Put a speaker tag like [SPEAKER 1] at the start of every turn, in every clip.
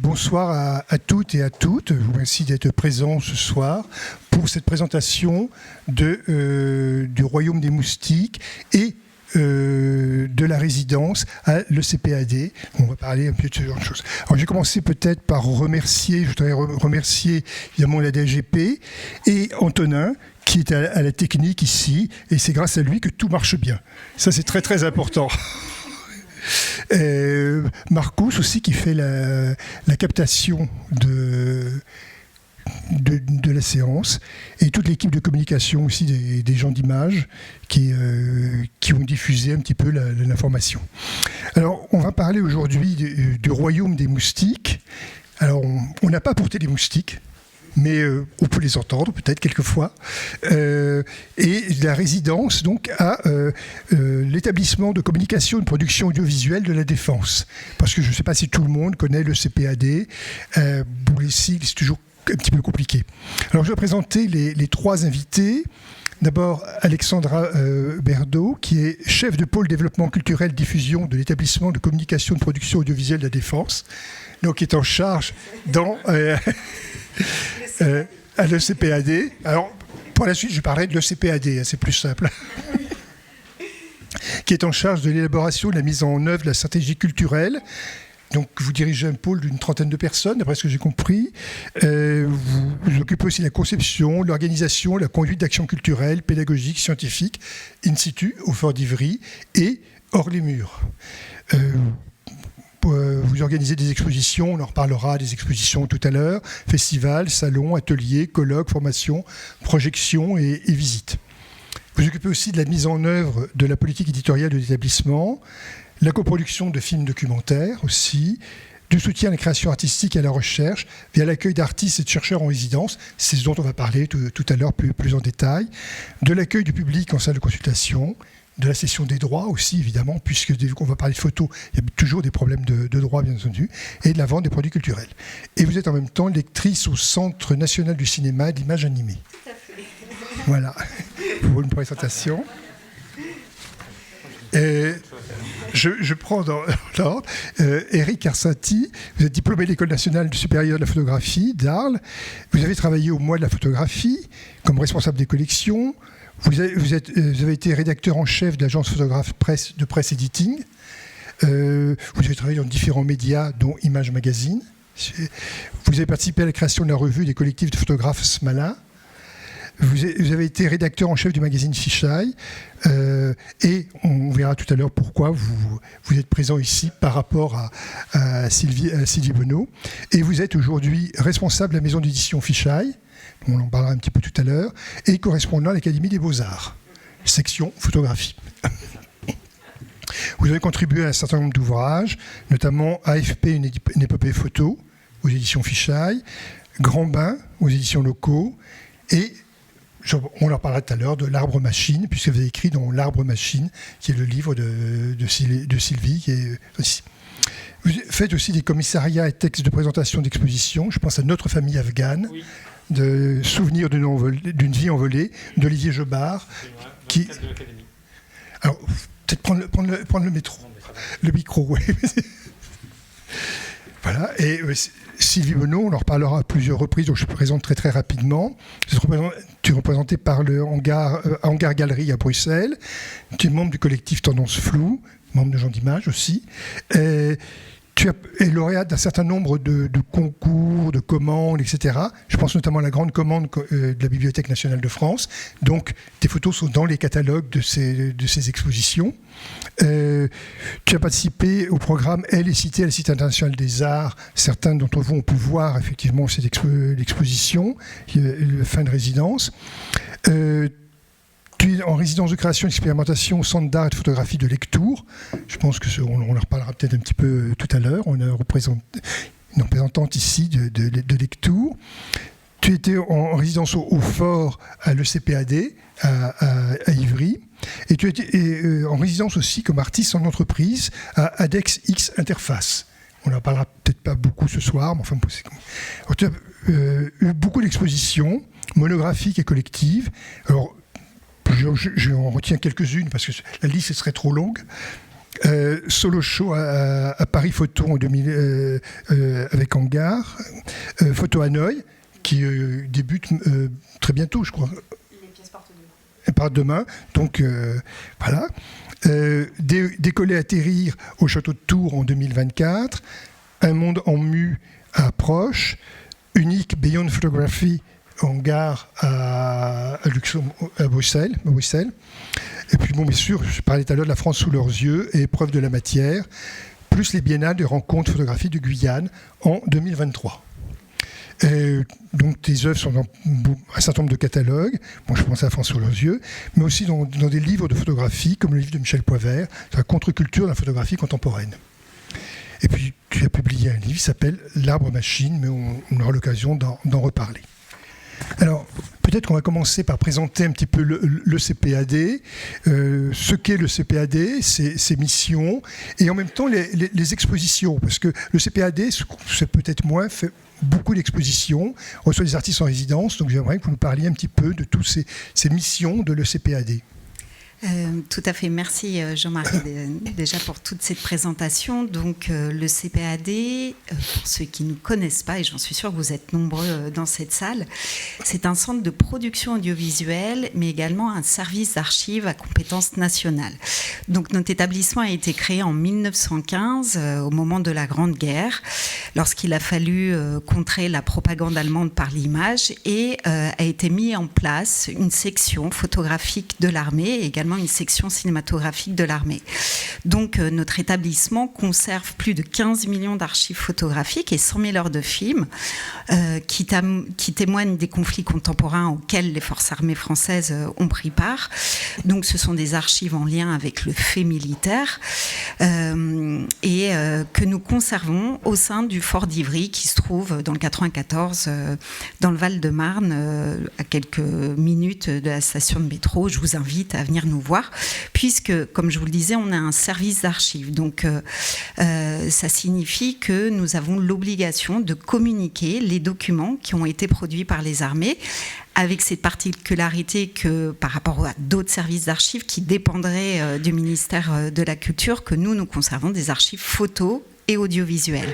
[SPEAKER 1] Bonsoir à toutes et à toutes. Je vous remercie d'être présents ce soir pour cette présentation du Royaume des Moustiques et de la résidence à l'ECPAD. On va parler un peu de ce genre de choses. Alors, j'ai commencé peut-être par remercier, je voudrais remercier évidemment la DGP et Antonin, qui est à la technique ici, et c'est grâce à lui que tout marche bien. Ça, c'est très très important. Marcus aussi qui fait la captation de la séance, et toute l'équipe de communication aussi des gens d'image qui ont diffusé un petit peu l'information. Alors on va parler aujourd'hui du royaume des moustiques. Alors on n'a pas apporté les moustiques, mais on peut les entendre peut-être quelquefois, et la résidence donc à l'établissement de communication et de production audiovisuelle de la Défense, parce que je ne sais pas si tout le monde connaît le CPAD, pour les sigles c'est toujours un petit peu compliqué. Alors je vais présenter les trois invités. D'abord, Alexandra Berdo, qui est chef de pôle développement culturel diffusion de l'établissement de communication et de production audiovisuelle de la Défense, donc qui est en charge à l'ECPAD. Alors, pour la suite, je parlerai de l'ECPAD, c'est plus simple. Qui est en charge de l'élaboration et de la mise en œuvre de la stratégie culturelle. Donc, vous dirigez un pôle d'une trentaine de personnes, d'après ce que j'ai compris. Vous occupez aussi de la conception, l'organisation, la conduite d'actions culturelles, pédagogiques, scientifiques, in situ, au Fort d'Ivry et hors les murs. Vous organisez des expositions, on en reparlera des expositions tout à l'heure, festivals, salons, ateliers, colloques, formations, projections et visites. Vous occupez aussi de la mise en œuvre de la politique éditoriale de l'établissement, la coproduction de films documentaires aussi, du soutien à la création artistique et à la recherche via l'accueil d'artistes et de chercheurs en résidence, c'est ce dont on va parler tout à l'heure plus en détail, de l'accueil du public en salle de consultation, de la cession des droits aussi, évidemment, puisque dès qu'on va parler de photos, il y a toujours des problèmes de droits, bien entendu, et de la vente des produits culturels. Et vous êtes en même temps lectrice au Centre national du cinéma et de l'image animée. Tout à fait. Voilà, pour une présentation. Je prends dans l'ordre. Éric Arsati, vous êtes diplômé de l'École nationale supérieure de la photographie d'Arles. Vous avez travaillé au mois de la photographie comme responsable des collections. Vous avez été rédacteur en chef de l'agence photographe de presse editing. Vous avez travaillé dans différents médias, dont Image Magazine. Vous avez participé à la création de la revue des collectifs de photographes Smala. Vous avez été rédacteur en chef du magazine Fisheye. Et on verra tout à l'heure pourquoi vous êtes présent ici par rapport à Sylvie Benoît. Et vous êtes aujourd'hui responsable de la maison d'édition Fisheye. On en parlera un petit peu tout à l'heure, et correspondant à l'Académie des Beaux-Arts, section photographie. Vous avez contribué à un certain nombre d'ouvrages, notamment AFP, une épopée photo, aux éditions Fisheye, Grand Bain, aux éditions Locaux, et on en parlera tout à l'heure de L'Arbre Machine, puisque vous avez écrit dans L'Arbre Machine, qui est le livre de Sylvie, qui est ici. Vous faites aussi des commissariats et textes de présentation d'exposition, je pense à Notre famille afghane, oui. De Souvenirs d'une vie envolée, d'Olivier Jobard. Qui... Alors, peut-être prendre le métro. Le micro, oui. Voilà, et Sylvie Benoît, on en reparlera à plusieurs reprises, donc je présente très très rapidement. Tu es représenté par le Hangar Galerie à Bruxelles. Tu es membre du collectif Tendance Floue, membre de gens d'image aussi. Tu es lauréate d'un certain nombre de concours, de commandes, etc. Je pense notamment à la grande commande de la Bibliothèque nationale de France. Donc, tes photos sont dans les catalogues de ces expositions. Tu as participé au programme Elle est citée à la Cité internationale des arts. Certains d'entre vous ont pu voir effectivement l'exposition, fin de résidence. Tu es en résidence de création et d'expérimentation au Centre d'art et de photographie de Lectoure. Je pense qu'on en reparlera peut-être un petit peu tout à l'heure. On a une représentante ici de Lectoure. Tu étais en résidence au Fort à l'ECPAD, à Ivry. Et tu étais en résidence aussi comme artiste en entreprise à ADEX X Interface. On n'en parlera peut-être pas beaucoup ce soir, mais enfin, alors, tu as eu beaucoup d'expositions monographiques et collectives. Alors, je en retiens quelques-unes parce que la liste serait trop longue. Solo show à Paris Photo en 2000, avec Hangar. Photo Hanoï, qui débute très bientôt, je crois.
[SPEAKER 2] Les pièces partent demain.
[SPEAKER 1] Elles partent demain. Donc, voilà. Décoller, atterrir au château de Tours en 2024. Un monde en mu approche. Unique Beyond Photography en gare à Bruxelles. Et puis, bon, bien sûr, je parlais tout à l'heure de la France sous leurs yeux et Épreuve de la matière, plus les biennales de rencontres photographiques de Guyane en 2023. Donc, tes œuvres sont dans un certain nombre de catalogues. Bon, je pense à la France sous leurs yeux, mais aussi dans des livres de photographie, comme le livre de Michel Poivert, sur la contre-culture de la photographie contemporaine. Et puis, tu as publié un livre qui s'appelle L'Arbre-Machine, mais on aura l'occasion d'en reparler. Alors, peut-être qu'on va commencer par présenter un petit peu le CPAD, ce qu'est le CPAD, ses missions, et en même temps les expositions, parce que le CPAD, c'est peut-être moins, fait beaucoup d'expositions, reçoit des artistes en résidence, donc j'aimerais que vous nous parliez un petit peu de toutes ces missions de le CPAD.
[SPEAKER 2] Tout à fait, merci Jean-Marie déjà pour toute cette présentation. Donc le CPAD, pour ceux qui ne connaissent pas, et j'en suis sûre que vous êtes nombreux dans cette salle, c'est un centre de production audiovisuelle, mais également un service d'archives à compétence nationale. Donc notre établissement a été créé en 1915, au moment de la Grande Guerre, lorsqu'il a fallu contrer la propagande allemande par l'image, et a été mis en place une section photographique de l'armée, également une section cinématographique de l'armée. Donc notre établissement conserve plus de 15 millions d'archives photographiques et 100 000 heures de films qui témoignent des conflits contemporains auxquels les forces armées françaises ont pris part. Donc ce sont des archives en lien avec le fait militaire et que nous conservons au sein du fort d'Ivry qui se trouve dans le 94, dans le Val-de-Marne, à quelques minutes de la station de métro. Je vous invite à venir nous voir, puisque, comme je vous le disais, on a un service d'archives. Donc, ça signifie que nous avons l'obligation de communiquer les documents qui ont été produits par les armées, avec cette particularité que, par rapport à d'autres services d'archives qui dépendraient du ministère de la Culture, que nous conservons des archives photos et audiovisuel.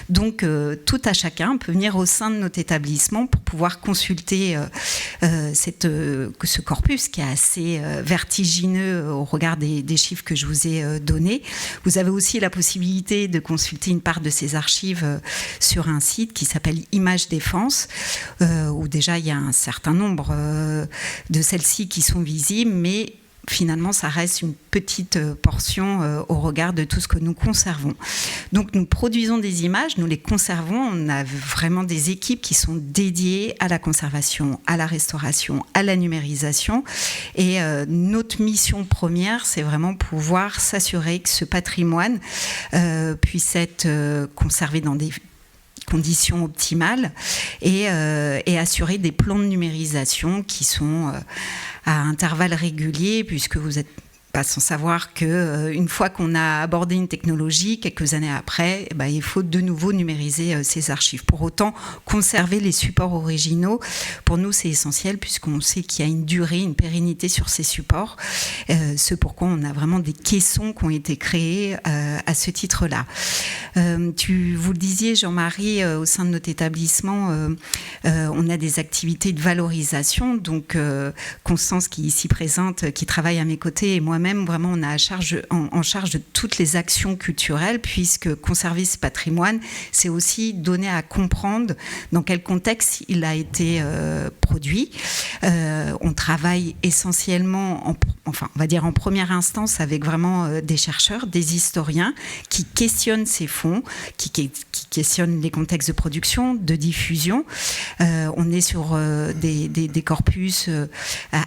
[SPEAKER 2] Donc, tout à chacun peut venir au sein de notre établissement pour pouvoir consulter ce corpus qui est assez vertigineux au regard des chiffres que je vous ai donnés. Vous avez aussi la possibilité de consulter une part de ces archives sur un site qui s'appelle Images Défense, où déjà il y a un certain nombre de celles-ci qui sont visibles, mais finalement, ça reste une petite portion au regard de tout ce que nous conservons. Donc, nous produisons des images, nous les conservons. On a vraiment des équipes qui sont dédiées à la conservation, à la restauration, à la numérisation. Et notre mission première, c'est vraiment pouvoir s'assurer que ce patrimoine puisse être conservé dans des conditions optimales et assurer des plans de numérisation qui sont à intervalles réguliers, puisque vous n'êtes pas sans savoir qu'une fois qu'on a abordé une technologie, quelques années après, il faut de nouveau numériser ces archives. Pour autant, conserver les supports originaux, pour nous, c'est essentiel, puisqu'on sait qu'il y a une durée, une pérennité sur ces supports. Ce pourquoi on a vraiment des caissons qui ont été créés à ce titre-là. Vous le disiez, Jean-Marie, au sein de notre établissement, on a des activités de valorisation. Donc, Constance, qui est ici présente, qui travaille à mes côtés, et moi-même, vraiment, on a en charge de toutes les actions culturelles, puisque conserver ce patrimoine, c'est aussi donner à comprendre dans quel contexte il a été produit. On travaille essentiellement, on va dire en première instance, avec vraiment des chercheurs, des historiens qui questionnent ces fonds, qui questionnent les contextes de production, de diffusion. On est sur des corpus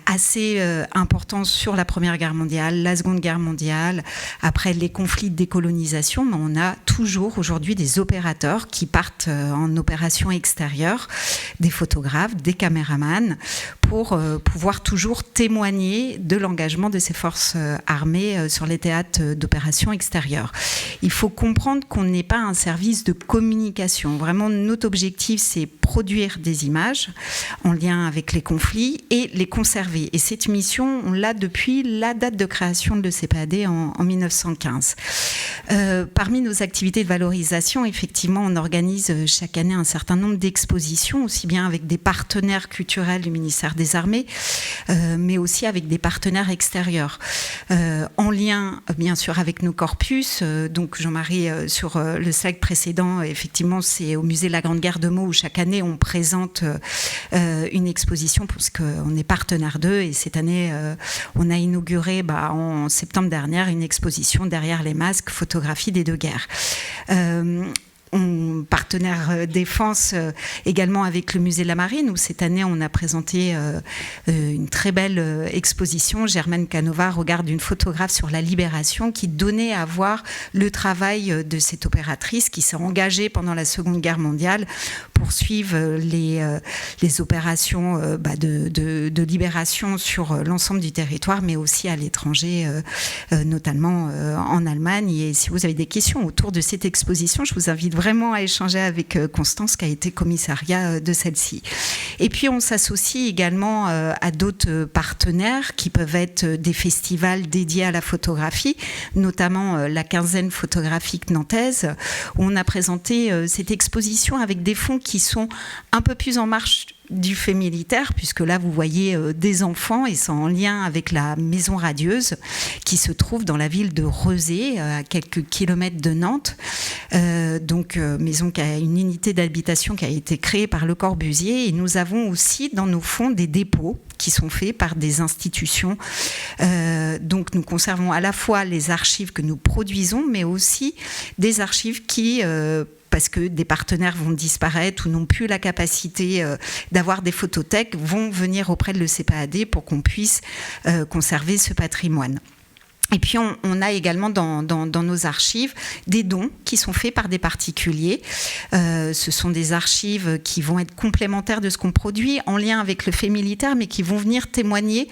[SPEAKER 2] assez importants sur la Première Guerre mondiale, la Seconde Guerre mondiale, après les conflits de décolonisation, mais on a toujours aujourd'hui des opérateurs qui partent en opération extérieure, des photographes, des caméramans, pour pouvoir toujours témoigner de l'engagement de ces forces armées sur les théâtres d'opérations extérieures. Il faut comprendre qu'on n'est pas un service de communication. Vraiment, notre objectif, c'est produire des images en lien avec les conflits et les conserver. Et cette mission, on l'a depuis la date de création de l'ECPAD en 1915. Parmi nos activités de valorisation, effectivement, on organise chaque année un certain nombre d'expositions, aussi bien avec des partenaires culturels du ministère des Armées, mais aussi avec des partenaires extérieurs. En lien, bien sûr, avec nos corpus. Donc, Jean-Marie, sur le slide précédent, effectivement, c'est au musée de la Grande Guerre de Meaux où chaque année, on présente une exposition parce qu'on est partenaire d'eux. Et cette année, on a inauguré en septembre dernier une exposition derrière les masques, photographie des deux guerres. Partenaire défense également avec le musée de la Marine, où cette année on a présenté une très belle exposition, Germaine Canova, regard d'une photographe sur la libération, qui donnait à voir le travail de cette opératrice qui s'est engagée pendant la Seconde Guerre mondiale pour suivre les opérations de libération sur l'ensemble du territoire, mais aussi à l'étranger, notamment en Allemagne. Et si vous avez des questions autour de cette exposition, je vous invite vraiment à échanger avec Constance, qui a été commissariat de celle-ci. Et puis on s'associe également à d'autres partenaires qui peuvent être des festivals dédiés à la photographie, notamment la quinzaine photographique nantaise, où on a présenté cette exposition avec des fonds qui sont un peu plus en marche du fait militaire, puisque là vous voyez des enfants, et c'est en lien avec la maison radieuse qui se trouve dans la ville de Rezé, à quelques kilomètres de Nantes. Maison qui a une unité d'habitation qui a été créée par Le Corbusier, et nous avons aussi dans nos fonds des dépôts qui sont faits par des institutions. Donc nous conservons à la fois les archives que nous produisons, mais aussi des archives qui parce que des partenaires vont disparaître ou n'ont plus la capacité d'avoir des photothèques, vont venir auprès de l'ECPAD pour qu'on puisse conserver ce patrimoine. Et puis on a également dans nos archives des dons qui sont faits par des particuliers. Ce sont des archives qui vont être complémentaires de ce qu'on produit, en lien avec le fait militaire, mais qui vont venir témoigner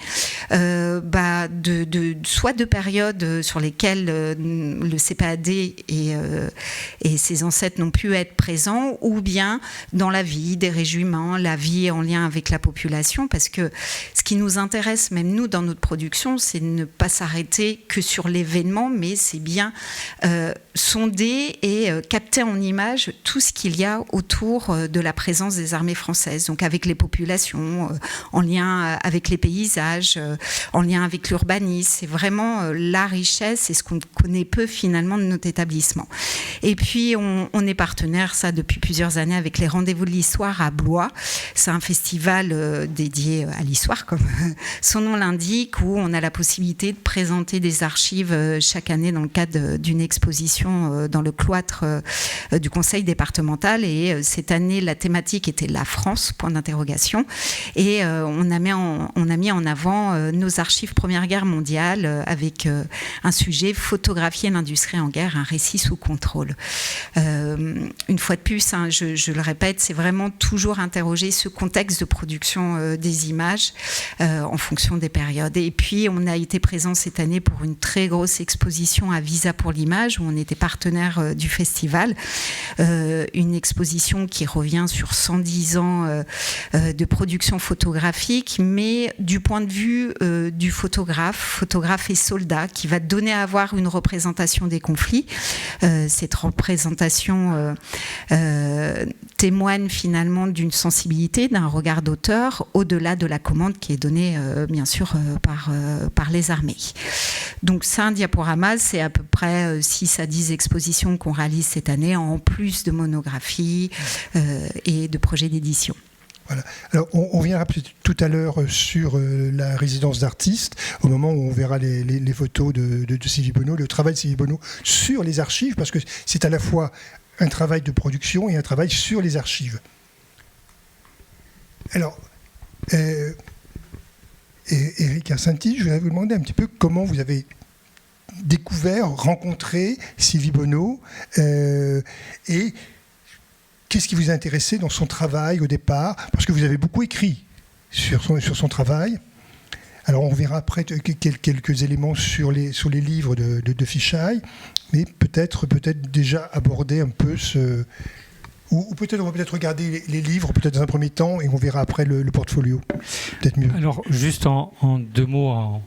[SPEAKER 2] soit de périodes sur lesquelles le CPAD et ses ancêtres n'ont pu être présents, ou bien dans la vie des régiments, la vie en lien avec la population, parce que ce qui nous intéresse, même nous, dans notre production, c'est de ne pas s'arrêter que sur l'événement, mais c'est bien sonder et capter en image tout ce qu'il y a autour de la présence des armées françaises, donc avec les populations, en lien avec les paysages, en lien avec l'urbanisme. C'est vraiment la richesse et ce qu'on connaît peu finalement de notre établissement. Et puis on est partenaire, ça depuis plusieurs années, avec les Rendez-vous de l'Histoire à Blois. C'est un festival dédié à l'histoire, comme son nom l'indique, où on a la possibilité de présenter des archives chaque année dans le cadre d'une exposition dans le cloître du conseil départemental. Et cette année, la thématique était la France, point d'interrogation. Et on a mis en avant nos archives Première Guerre mondiale avec un sujet, photographier l'industrie en guerre, un récit sous contrôle. Une fois de plus, je le répète, c'est vraiment toujours interroger ce contexte de production des images en fonction des périodes. Et puis, on a été présent cette année pour une très grosse exposition à Visa pour l'image, où on était partenaire du festival. Une exposition qui revient sur 110 ans de production photographique, mais du point de vue du photographe et soldat, qui va donner à voir une représentation des conflits. Cette représentation témoigne finalement d'une sensibilité, d'un regard d'auteur, au-delà de la commande qui est donnée bien sûr par les armées. Donc ça, un diaporama, c'est à peu près 6 à 10 expositions qu'on réalise cette année, en plus de monographies et de projets d'édition.
[SPEAKER 1] Voilà. Alors, on viendra tout à l'heure sur la résidence d'artistes, au moment où on verra les photos de Sylvie Bonnot, le travail de Sylvie Bonnot sur les archives, parce que c'est à la fois un travail de production et un travail sur les archives. Alors, Éric Arsanti, je voulais vous demander un petit peu comment vous avez découvert, rencontré Sylvie Bonnot, et qu'est-ce qui vous a intéressé dans son travail au départ? Parce que vous avez beaucoup écrit sur son travail. Alors on verra après quelques éléments sur les livres de Fisheye, mais peut-être déjà aborder un peu ou peut-être on va regarder les livres peut-être dans un premier temps et on verra après le portfolio. Peut-être mieux.
[SPEAKER 3] Alors juste en 2 mots,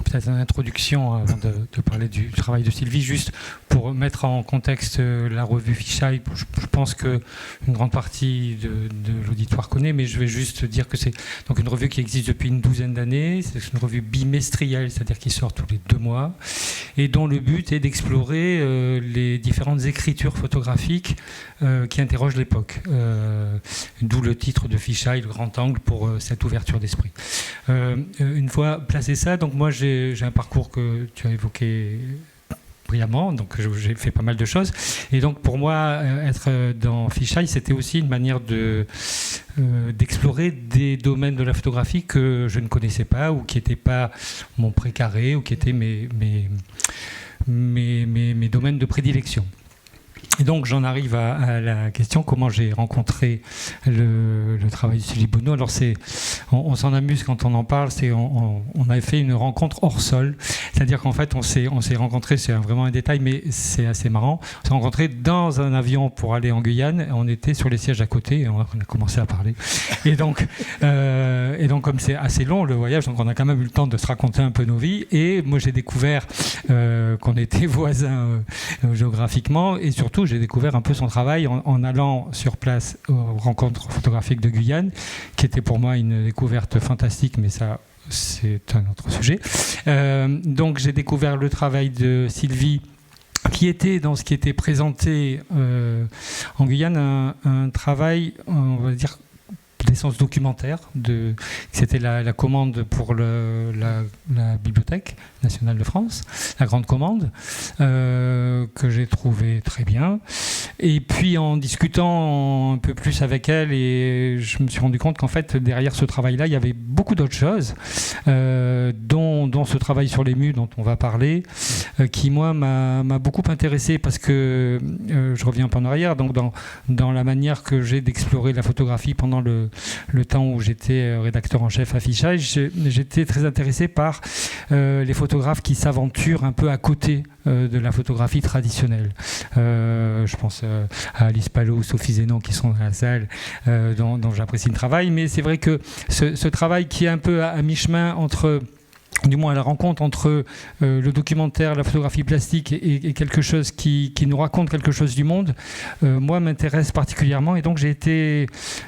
[SPEAKER 3] peut-être une introduction avant de parler du travail de Sylvie, juste pour mettre en contexte la revue Fisheye. Je pense qu'une grande partie de l'auditoire connaît, mais je vais juste dire que c'est donc une revue qui existe depuis une 12aine d'années. C'est une revue bimestrielle, c'est-à-dire qui sort tous les 2 mois, et dont le but est d'explorer les différentes écritures photographiques qui interrogent l'époque. D'où le titre de Fisheye, le grand angle, pour cette ouverture d'esprit. Une fois placé ça, donc moi j'ai un parcours que tu as évoqué brillamment, donc j'ai fait pas mal de choses, et donc pour moi être dans Fisheye, c'était aussi une manière d'explorer des domaines de la photographie que je ne connaissais pas, ou qui n'étaient pas mon précaré, ou qui étaient mes domaines de prédilection. Et donc j'en arrive à la question comment j'ai rencontré le travail de Sylvie Bonneau. Alors on s'en amuse quand on en parle, on avait fait une rencontre hors sol, c'est-à-dire qu'en fait on s'est rencontrés, c'est vraiment un détail mais c'est assez marrant, on s'est rencontrés dans un avion pour aller en Guyane, on était sur les sièges à côté et on a commencé à parler. Et donc comme c'est assez long le voyage, donc on a quand même eu le temps de se raconter un peu nos vies, et moi j'ai découvert qu'on était voisins géographiquement, et surtout j'ai découvert un peu son travail en allant sur place aux rencontres photographiques de Guyane, qui était pour moi une découverte fantastique, mais ça c'est un autre sujet. Donc j'ai découvert le travail de Sylvie, qui était dans ce qui était présenté en Guyane, un travail, on va dire, d'essence documentaire. C'était la commande pour la Bibliothèque nationale de France, la grande commande, que j'ai trouvé très bien. Et puis en discutant un peu plus avec elle, et je me suis rendu compte qu'en fait derrière ce travail-là, il y avait beaucoup d'autres choses, dont ce travail sur les mus dont on va parler, qui moi m'a beaucoup intéressé, parce que je reviens un peu en arrière, donc dans la manière que j'ai d'explorer la photographie pendant le temps où j'étais rédacteur en chef à Fisheye, j'étais très intéressé par les photographes qui s'aventurent un peu à côté de la photographie traditionnelle. Je pense à Alice Palot ou Sophie Zénon qui sont dans la salle, dont j'apprécie le travail, mais c'est vrai que ce travail qui est un peu à mi-chemin entre, du moins à la rencontre entre le documentaire, la photographie plastique et quelque chose qui nous raconte quelque chose du monde, moi m'intéresse particulièrement, et donc j'ai été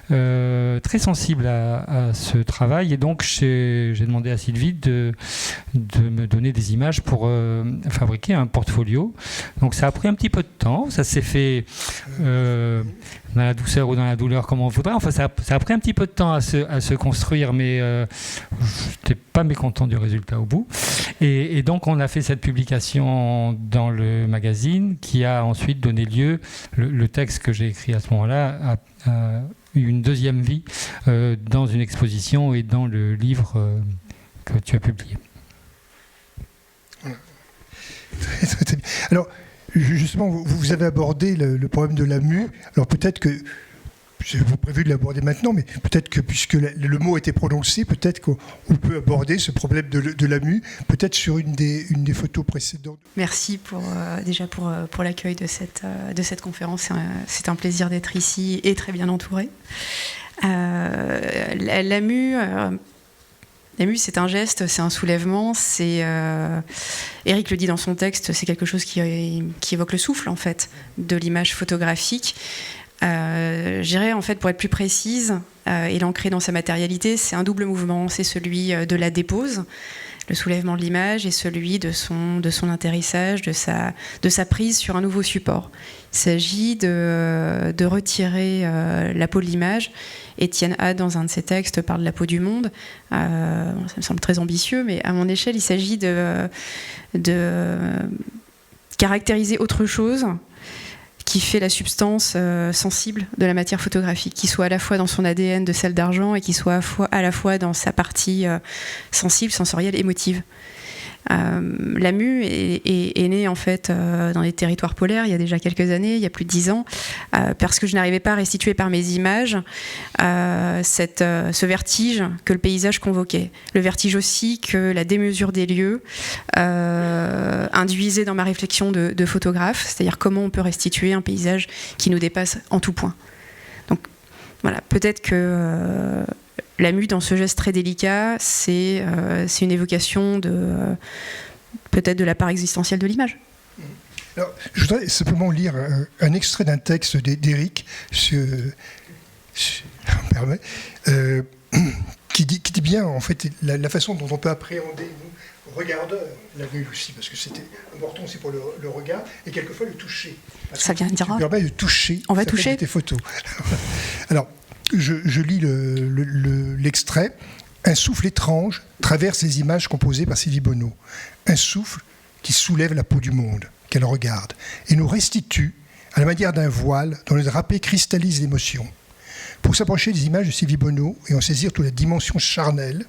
[SPEAKER 3] très sensible à ce travail, et donc j'ai demandé à Sylvie de me donner des images pour fabriquer un portfolio. Donc ça a pris un petit peu de temps, ça s'est fait dans la douceur ou dans la douleur, comme on voudrait. Enfin, ça a pris un petit peu de temps à se construire, mais je n'étais pas mécontent du résultat au bout. Et donc, on a fait cette publication dans le magazine, qui a ensuite donné lieu, le texte que j'ai écrit à ce moment-là, a eu une deuxième vie dans une exposition et dans le livre que tu as publié.
[SPEAKER 1] Alors, justement, vous avez abordé le problème de la mue. Alors peut-être que, je vous prévu de l'aborder maintenant, mais peut-être que puisque le mot a été prononcé, peut-être qu'on peut aborder ce problème de la mue, peut-être sur une des photos précédentes.
[SPEAKER 4] Merci déjà pour l'accueil de cette conférence. C'est un plaisir d'être ici et très bien entouré. La mue... La mue, c'est un geste, c'est un soulèvement, Éric le dit dans son texte, c'est quelque chose qui évoque le souffle, en fait, de l'image photographique. Je dirais, en fait, pour être plus précise, et l'ancrer dans sa matérialité, c'est un double mouvement, c'est celui de la dépose, le soulèvement de l'image, et celui de son atterrissage, de sa prise sur un nouveau support. Il s'agit de retirer la peau de l'image. Étienne Hadd, dans un de ses textes, parle de la peau du monde. Ça me semble très ambitieux, mais à mon échelle, il s'agit de caractériser autre chose qui fait la substance sensible de la matière photographique, qui soit à la fois dans son ADN de sel d'argent et qui soit à la fois dans sa partie sensible, sensorielle, émotive. L'AMU est né en fait dans les territoires polaires il y a déjà quelques années, il y a plus de 10 ans, parce que je n'arrivais pas à restituer par mes images ce vertige que le paysage convoquait. Le vertige aussi que la démesure des lieux induisait dans ma réflexion de photographe, c'est-à-dire comment on peut restituer un paysage qui nous dépasse en tout point. Donc voilà, peut-être que l'AMU, dans ce geste très délicat, c'est une évocation peut-être de la part existentielle de l'image.
[SPEAKER 1] Alors, je voudrais simplement lire un extrait d'un texte d'Éric, qui dit bien en fait la façon dont on peut appréhender, nous, regardeurs, la vue aussi, parce que c'était important aussi pour le regard, et quelquefois le toucher.
[SPEAKER 4] Ça vient de dire.
[SPEAKER 1] Ça permet de toucher.
[SPEAKER 4] On va toucher
[SPEAKER 1] tes photos. Alors, je lis l'extrait. Un souffle étrange traverse les images composées par Sylvie Bonneau. Un souffle qui soulève la peau du monde, qu'elle regarde, et nous restitue, à la manière d'un voile, dont le drapé cristallise l'émotion. Pour s'approcher des images de Sylvie Bonneau et en saisir toute la dimension charnelle,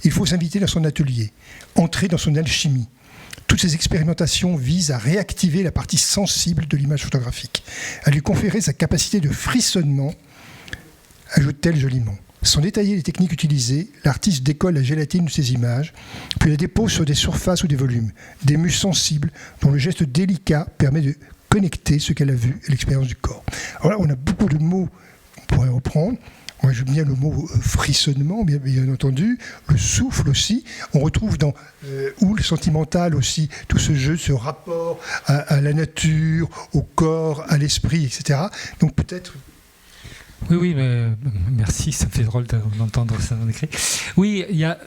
[SPEAKER 1] il faut s'inviter dans son atelier, entrer dans son alchimie. Toutes ces expérimentations visent à réactiver la partie sensible de l'image photographique, à lui conférer sa capacité de frissonnement, ajoute-t-elle joliment. Sans détailler les techniques utilisées, l'artiste décolle la gélatine de ses images, puis la dépose sur des surfaces ou des volumes, des mus sensibles dont le geste délicat permet de connecter ce qu'elle a vu et l'expérience du corps. Alors là, on a beaucoup de mots qu'on pourrait reprendre. Moi, j'aime bien le mot frissonnement, bien entendu, le souffle aussi. On retrouve dans Houle sentimental aussi tout ce jeu, ce rapport à la nature, au corps, à l'esprit, etc. Donc peut-être...
[SPEAKER 3] Oui, mais merci, ça me fait drôle d'entendre ça en écrit. Oui, il y a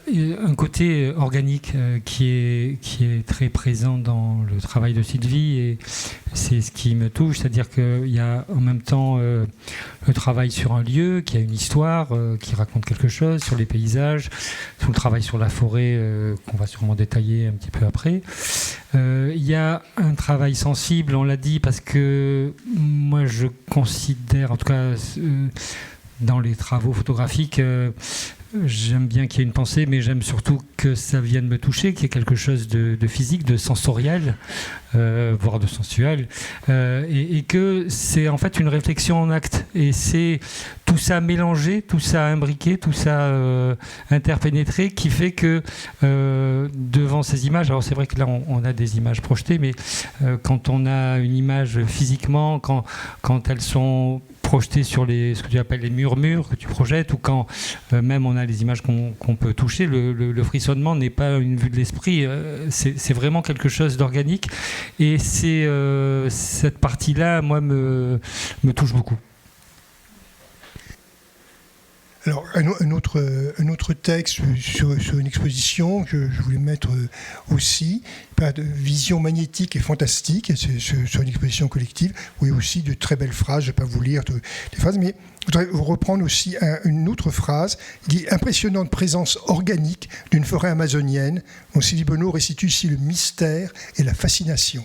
[SPEAKER 3] un côté organique qui est très présent dans le travail de Sylvie, et c'est ce qui me touche, c'est-à-dire qu'il y a en même temps le travail sur un lieu qui a une histoire, qui raconte quelque chose, sur les paysages, tout le travail sur la forêt qu'on va sûrement détailler un petit peu après. Il y a un travail sensible, on l'a dit, parce que moi je considère, en tout cas dans les travaux photographiques, j'aime bien qu'il y ait une pensée, mais j'aime surtout que ça vienne me toucher, qu'il y ait quelque chose de physique, de sensoriel, voire de sensuel, et que c'est en fait une réflexion en acte. Et c'est tout ça mélangé, tout ça imbriqué, tout ça interpénétré, qui fait que devant ces images, alors c'est vrai que là on a des images projetées, mais quand on a une image physiquement, quand elles sont projetées sur ce que tu appelles les murmures que tu projettes, ou quand même on a les images qu'on peut toucher, le frissonnement n'est pas une vue de l'esprit, c'est vraiment quelque chose d'organique, et cette partie-là, moi, me touche beaucoup.
[SPEAKER 1] Alors, un autre texte sur une exposition que je voulais mettre aussi, de vision magnétique et fantastique, c'est sur une exposition collective, où il y a aussi de très belles phrases, je ne vais pas vous lire les phrases, mais je voudrais vous reprendre aussi une autre phrase. Il dit « Impressionnante présence organique d'une forêt amazonienne, dont Sylvie Bonneau restitue ici le mystère et la fascination. »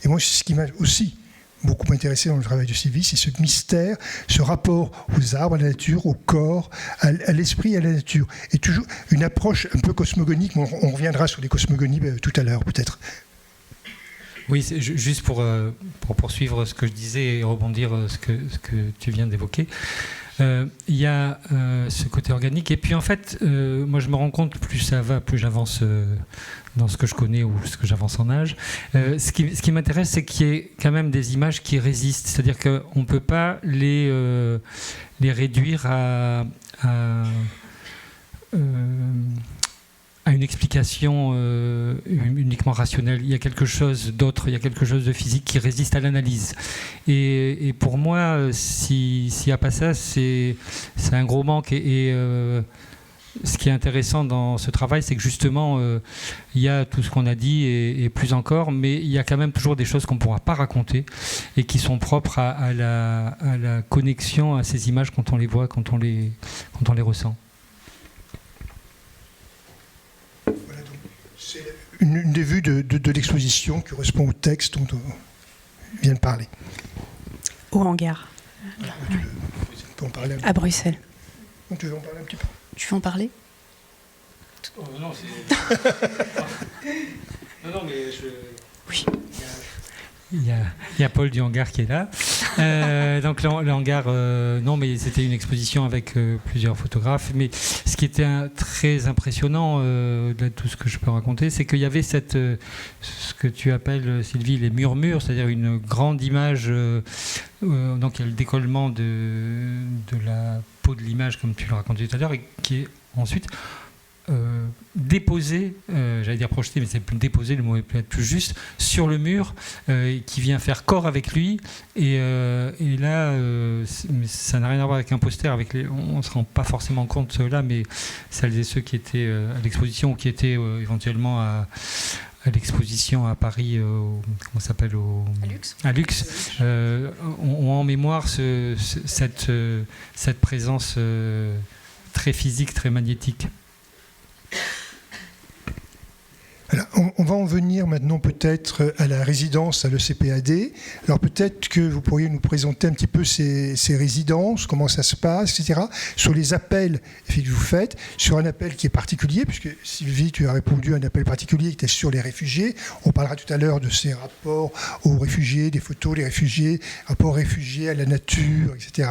[SPEAKER 1] Et moi, c'est ce qui m'a aussi beaucoup intéressé dans le travail de Sylvie, c'est ce mystère, ce rapport aux arbres, à la nature, au corps, à l'esprit et à la nature. Et toujours une approche un peu cosmogonique, mais on reviendra sur les cosmogonies tout à l'heure, peut-être.
[SPEAKER 3] Oui, c'est juste pour poursuivre ce que je disais et rebondir ce que tu viens d'évoquer. Il y a ce côté organique, et puis en fait, moi je me rends compte, plus ça va, plus j'avance dans ce que je connais ou ce que j'avance en âge. Ce qui m'intéresse, c'est qu'il y ait quand même des images qui résistent, c'est-à-dire qu'on ne peut pas les réduire à une explication uniquement rationnelle. Il y a quelque chose d'autre, il y a quelque chose de physique qui résiste à l'analyse. Et pour moi, s'il n'y a pas ça, c'est un gros manque. Et ce qui est intéressant dans ce travail, c'est que justement, il y a tout ce qu'on a dit et plus encore, mais il y a quand même toujours des choses qu'on ne pourra pas raconter et qui sont propres à la connexion à ces images quand on les voit, quand on les ressent.
[SPEAKER 1] C'est une des vues de l'exposition qui correspond au texte dont on vient de parler.
[SPEAKER 4] Au hangar.
[SPEAKER 1] Tu peux en parler
[SPEAKER 4] à Bruxelles.
[SPEAKER 1] Donc, tu veux en parler un petit peu ?
[SPEAKER 4] Tu veux en parler ?
[SPEAKER 3] Non, c'est... non, mais je...
[SPEAKER 4] Oui.
[SPEAKER 3] Il y a Paul du hangar qui est là. Donc le hangar, non, mais c'était une exposition avec plusieurs photographes. Mais ce qui était très impressionnant de tout ce que je peux raconter, c'est qu'il y avait ce que tu appelles, Sylvie, les murmures, c'est-à-dire une grande image. Donc il y a le décollement de la peau de l'image, comme tu le racontais tout à l'heure, et qui est ensuite déposé, j'allais dire projeté, mais c'est plus déposé, le mot est peut-être plus juste, sur le mur, qui vient faire corps avec lui. Et là, ça n'a rien à voir avec un poster. On ne se rend pas forcément compte là, mais celles et ceux qui étaient à l'exposition ou qui étaient éventuellement à l'exposition à Paris, comment ça s'appelle, à Lux, ont en mémoire cette présence très physique, très magnétique.
[SPEAKER 1] Alors, on va en venir maintenant peut-être à la résidence à l'ECPAD. Alors peut-être que vous pourriez nous présenter un petit peu ces résidences, comment ça se passe, etc. Sur les appels que vous faites, sur un appel qui est particulier, puisque Sylvie, tu as répondu à un appel particulier qui était sur les réfugiés. On parlera tout à l'heure de ces rapports aux réfugiés, des photos des réfugiés, rapports réfugiés à la nature, etc.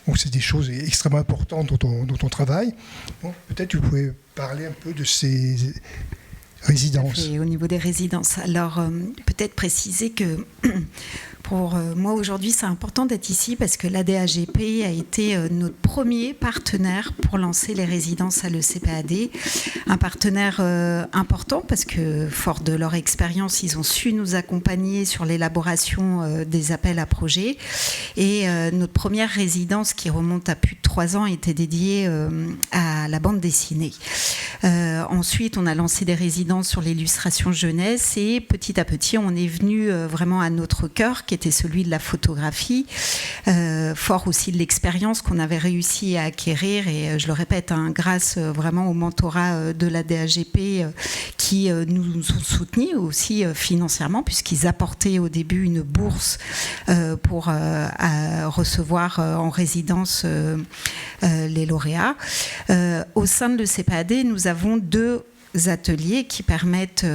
[SPEAKER 1] Bon, c'est des choses extrêmement importantes dont on travaille. Bon, peut-être que vous pouvez parler un peu de ces résidences.
[SPEAKER 2] Au niveau des résidences. Alors, peut-être préciser que pour moi, aujourd'hui, c'est important d'être ici parce que l'ADAGP a été notre premier partenaire pour lancer les résidences à l'ECPAD. Un partenaire important parce que, fort de leur expérience, ils ont su nous accompagner sur l'élaboration des appels à projets. Et notre première résidence, qui remonte à plus de 3 ans, était dédiée à la bande dessinée. Ensuite, on a lancé des résidences sur l'illustration jeunesse et petit à petit, on est venu vraiment à notre cœur, qui était celui de la photographie, fort aussi de l'expérience qu'on avait réussi à acquérir, et je le répète, grâce vraiment au mentorat de la DAGP qui nous ont soutenus aussi financièrement, puisqu'ils apportaient au début une bourse pour recevoir en résidence les lauréats. Au sein de l'ECPAD, nous avons 2 ateliers qui permettent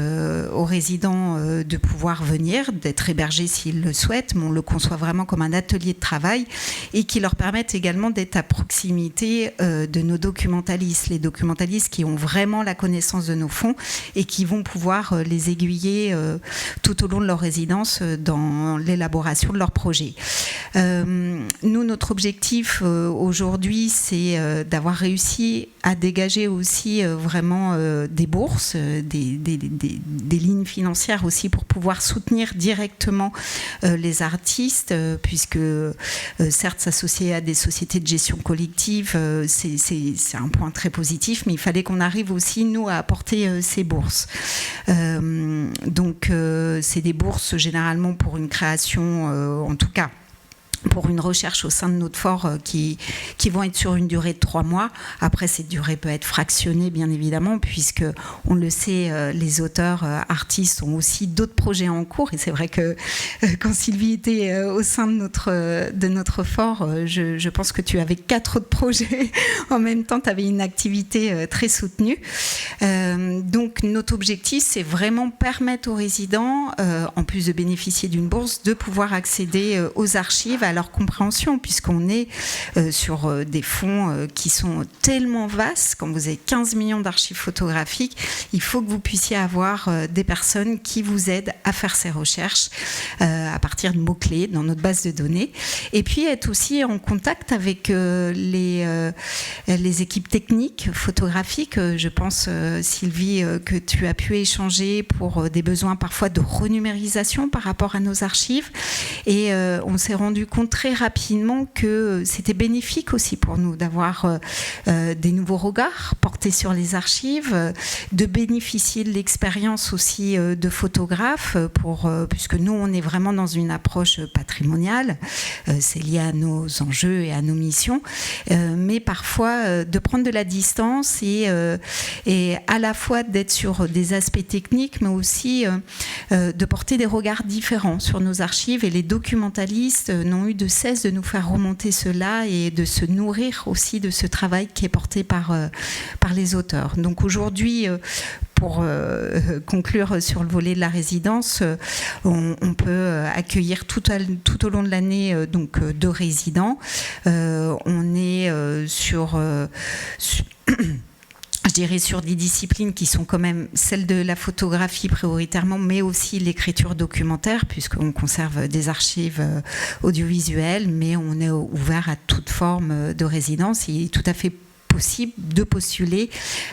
[SPEAKER 2] aux résidents de pouvoir venir, d'être hébergés s'ils le souhaitent, mais on le conçoit vraiment comme un atelier de travail et qui leur permettent également d'être à proximité de nos documentalistes, les documentalistes qui ont vraiment la connaissance de nos fonds et qui vont pouvoir les aiguiller tout au long de leur résidence dans l'élaboration de leur projet. Nous, notre objectif aujourd'hui, c'est d'avoir réussi à dégager aussi vraiment des bourses, des lignes financières aussi pour pouvoir soutenir directement les artistes, puisque certes s'associer à des sociétés de gestion collective, c'est un point très positif, mais il fallait qu'on arrive aussi, nous, à apporter ces bourses. Donc c'est des bourses généralement pour une création, en tout cas, pour une recherche au sein de notre fort qui vont être sur une durée de 3 mois. Après, cette durée peut être fractionnée, bien évidemment, puisque, on le sait, les auteurs, artistes ont aussi d'autres projets en cours. Et c'est vrai que quand Sylvie était au sein de notre fort, je pense que tu avais 4 autres projets en même temps. Tu avais une activité très soutenue. Donc, notre objectif, c'est vraiment permettre aux résidents, en plus de bénéficier d'une bourse, de pouvoir accéder aux archives, à leur compréhension, puisqu'on est sur des fonds qui sont tellement vastes. Quand vous avez 15 millions d'archives photographiques, il faut que vous puissiez avoir des personnes qui vous aident à faire ces recherches à partir de mots-clés dans notre base de données. Et puis être aussi en contact avec les équipes techniques photographiques. Je pense, Sylvie, que tu as pu échanger pour des besoins parfois de renumérisation par rapport à nos archives. Et on s'est rendu compte très rapidement que c'était bénéfique aussi pour nous d'avoir des nouveaux regards portés sur les archives, de bénéficier de l'expérience aussi de photographes, puisque nous, on est vraiment dans une approche patrimoniale, c'est lié à nos enjeux et à nos missions, mais parfois de prendre de la distance et à la fois d'être sur des aspects techniques, mais aussi de porter des regards différents sur nos archives. Et les documentalistes n'ont eu eu de cesse de nous faire remonter cela et de se nourrir aussi de ce travail qui est porté par les auteurs. Donc aujourd'hui, pour conclure sur le volet de la résidence, on peut accueillir tout au long de l'année donc 2 résidents. On est sur je dirais sur des disciplines qui sont quand même celles de la photographie prioritairement, mais aussi l'écriture documentaire, puisqu'on conserve des archives audiovisuelles, mais on est ouvert à toute forme de résidence. Il est tout à fait possible de postuler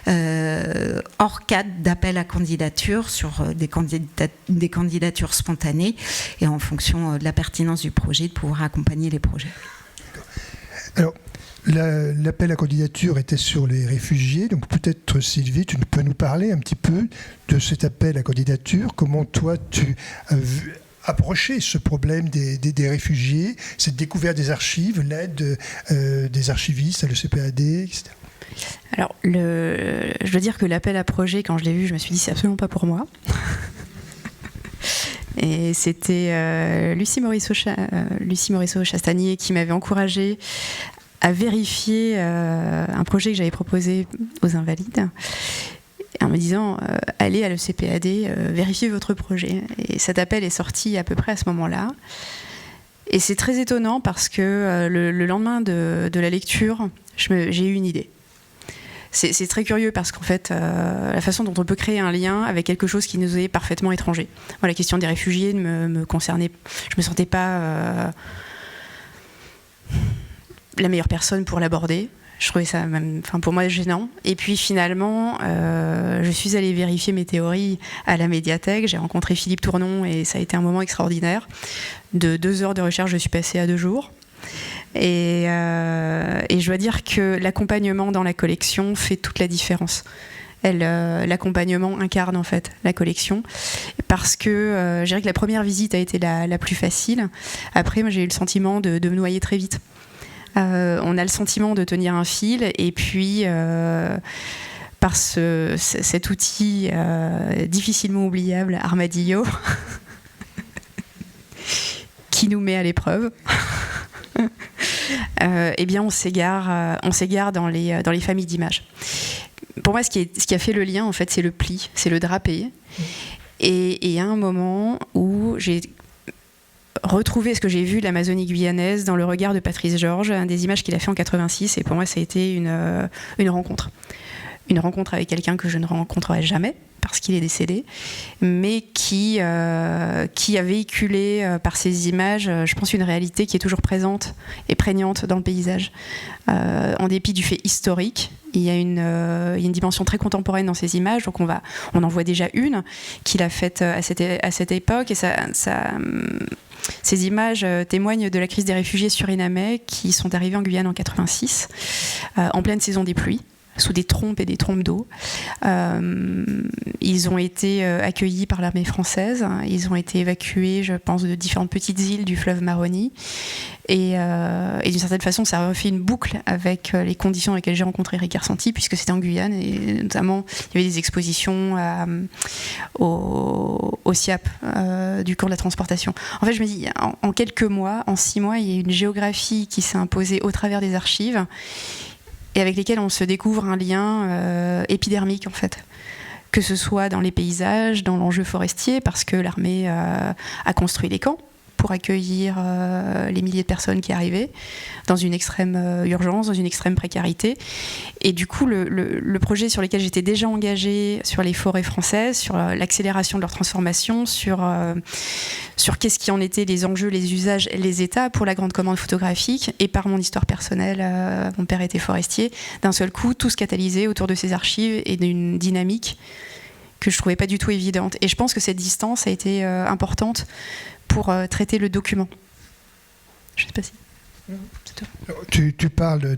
[SPEAKER 2] hors cadre d'appel à candidature sur des candidatures spontanées et en fonction de la pertinence du projet, de pouvoir accompagner les projets.
[SPEAKER 1] Alors, l'appel à candidature était sur les réfugiés, donc peut-être Sylvie, tu peux nous parler un petit peu de cet appel à candidature, comment toi tu as approché ce problème des réfugiés, cette découverte des archives, l'aide des archivistes à l'ECPAD, etc.
[SPEAKER 4] Alors, je dois dire que l'appel à projet, quand je l'ai vu, je me suis dit c'est absolument pas pour moi. Et c'était Lucie Morisseau-Chastanier qui m'avait encouragée à vérifier un projet que j'avais proposé aux Invalides en me disant allez à l'ECPAD, vérifiez votre projet. Et cet appel est sorti à peu près à ce moment-là. Et c'est très étonnant parce que le lendemain de la lecture, j'ai eu une idée. C'est très curieux parce qu'en fait, la façon dont on peut créer un lien avec quelque chose qui nous est parfaitement étranger. Moi, la question des réfugiés ne me concernait, je me sentais pas la meilleure personne pour l'aborder. Je trouvais ça même, pour moi, gênant. Et puis finalement, je suis allée vérifier mes théories à la médiathèque. J'ai rencontré Philippe Tournon et ça a été un moment extraordinaire. De 2 heures de recherche, je suis passée à 2 jours. Et je dois dire que l'accompagnement dans la collection fait toute la différence. L'accompagnement incarne en fait la collection parce que je dirais que la première visite a été la plus facile. Après, moi, j'ai eu le sentiment de me noyer très vite. On a le sentiment de tenir un fil et puis par cet outil difficilement oubliable, Armadillo, qui nous met à l'épreuve. Eh bien, on s'égare dans les familles d'images. Pour moi, ce qui a fait le lien, en fait, c'est le pli, c'est le drapé. Et il y a un moment où j'ai retrouvé ce que j'ai vu de l'Amazonie guyanaise dans le regard de Patrice Georges, des images qu'il a fait en 86. Et pour moi, ça a été une rencontre. Une rencontre avec quelqu'un que je ne rencontrerai jamais, parce qu'il est décédé, mais qui a véhiculé par ses images, je pense, une réalité qui est toujours présente et prégnante dans le paysage. En dépit du fait historique, il y a une dimension très contemporaine dans ces images, donc on en voit déjà une qu'il a faite à cette époque, et ces images témoignent de la crise des réfugiés surinamais qui sont arrivés en Guyane en 86, en pleine saison des pluies, sous des trompes et des trompes d'eau. Ils ont été accueillis par l'armée française. Ils ont été évacués, je pense, de différentes petites îles du fleuve Maroni. Et d'une certaine façon, ça a refait une boucle avec les conditions dans lesquelles j'ai rencontré Ricard Santi, puisque c'était en Guyane. Et notamment, il y avait des expositions au SIAP du cours de la transportation. En fait, je me dis, en quelques mois, en 6 mois, il y a une géographie qui s'est imposée au travers des archives, et avec lesquels on se découvre un lien épidermique en fait, que ce soit dans les paysages, dans l'enjeu forestier, parce que l'armée a construit les camps pour accueillir les milliers de personnes qui arrivaient, dans une extrême urgence, dans une extrême précarité. Et du coup, le projet sur lequel j'étais déjà engagée, sur les forêts françaises, sur l'accélération de leur transformation, sur qu'est-ce qui en était les enjeux, les usages, les états pour la grande commande photographique, et par mon histoire personnelle, mon père était forestier, d'un seul coup, tout se catalysait autour de ces archives et d'une dynamique que je trouvais pas du tout évidente. Et je pense que cette distance a été importante pour traiter le document. Je sais pas si...
[SPEAKER 1] Tu parles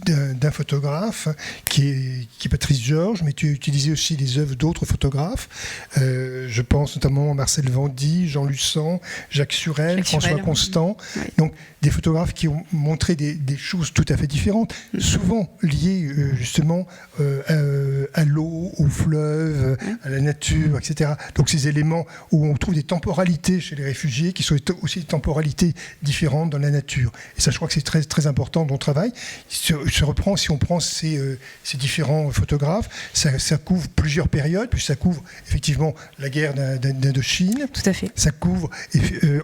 [SPEAKER 1] d'un photographe qui est Patrice Georges, mais tu utilisais aussi des œuvres d'autres photographes. Je pense notamment à Marcel Vendy, Jean Lussan, Jacques Surel, François Constant.
[SPEAKER 4] Oui.
[SPEAKER 1] Donc des photographes qui ont montré des choses tout à fait différentes, souvent liées justement à l'eau, au fleuve, à la nature, etc. Donc ces éléments où on trouve des temporalités chez les réfugiés qui sont aussi des temporalités différentes dans la nature. Et ça, je crois que c'est très, très important dans le travail. Si on prend ces différents photographes, ça couvre plusieurs périodes, puis ça couvre effectivement la guerre d'Indochine.
[SPEAKER 4] Tout à fait.
[SPEAKER 1] Ça couvre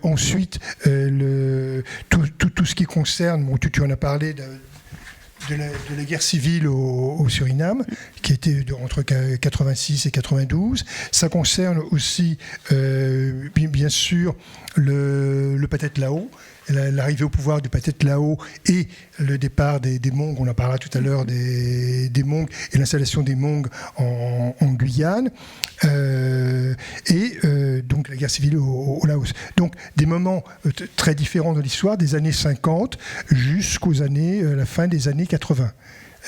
[SPEAKER 1] ensuite tout ce qui concerne, bon, tu en as parlé, de la guerre civile au Suriname, qui était entre 86 et 92. Ça concerne aussi, bien sûr, le Pathet Lao, l'arrivée au pouvoir du Pathet Lao et le départ des Hmong, on en parlera tout à l'heure, des Hmong et l'installation des Hmong en Guyane, donc la guerre civile au Laos. Donc des moments très différents de l'histoire, des années 50 jusqu'aux années, la fin des années 80.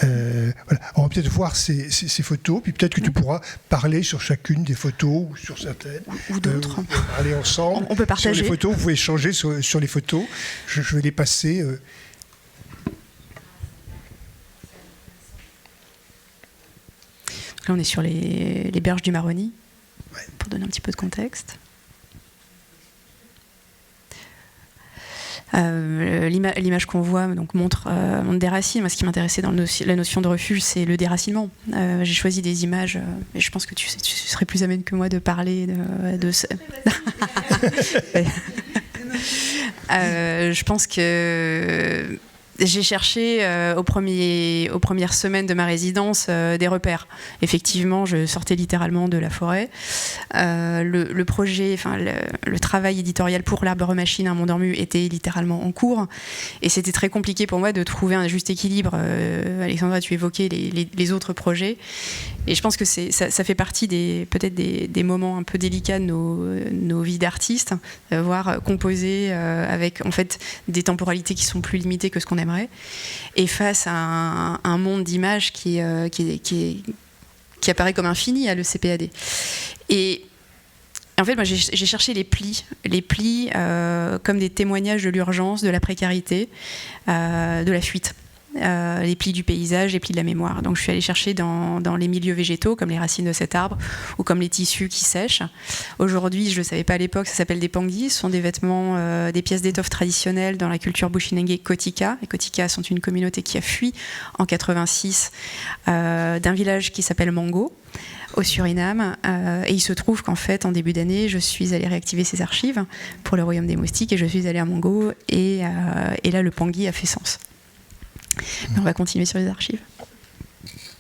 [SPEAKER 1] Voilà. On va peut-être voir ces photos, puis peut-être que tu pourras parler sur chacune des photos ou sur certaines.
[SPEAKER 4] Ou d'autres.
[SPEAKER 1] Parler ensemble.
[SPEAKER 4] On peut partager.
[SPEAKER 1] Sur les photos, vous pouvez échanger sur les photos. Je vais les passer.
[SPEAKER 4] Là, on est sur les berges du Maroni, pour donner un petit peu de contexte. L'image qu'on voit donc, montre des racines. Moi, ce qui m'intéressait dans la notion de refuge, c'est le déracinement. J'ai choisi des images, et je pense que tu serais plus amène que moi de parler de ça. Je pense que j'ai cherché aux premières semaines de ma résidence des repères. Effectivement, je sortais littéralement de la forêt. Le projet, enfin le travail éditorial pour l'Arbre Machine à Mont-Dormu était littéralement en cours, et c'était très compliqué pour moi de trouver un juste équilibre. Alexandra, tu évoquais les autres projets, et je pense que ça fait partie peut-être des moments un peu délicats de nos vies d'artistes, voir composer avec en fait des temporalités qui sont plus limitées que ce qu'on aimerait, et face à un monde d'images qui apparaît comme infini à le CPAD. Et en fait, moi, j'ai cherché les plis comme des témoignages de l'urgence, de la précarité, de la fuite. Les plis du paysage, les plis de la mémoire. Donc je suis allée chercher dans les milieux végétaux, comme les racines de cet arbre, ou comme les tissus qui sèchent. Aujourd'hui, je ne le savais pas à l'époque, ça s'appelle des pangis. Ce sont des vêtements, des pièces d'étoffe traditionnelles dans la culture Bushinengue Kotika. Les Kotika sont une communauté qui a fui en 86 d'un village qui s'appelle Mango, au Suriname, et il se trouve qu'en fait, en début d'année, je suis allée réactiver ces archives pour le Royaume des Moustiques, et je suis allée à Mango, et là, le pangui a fait sens. Mais on va continuer sur les archives.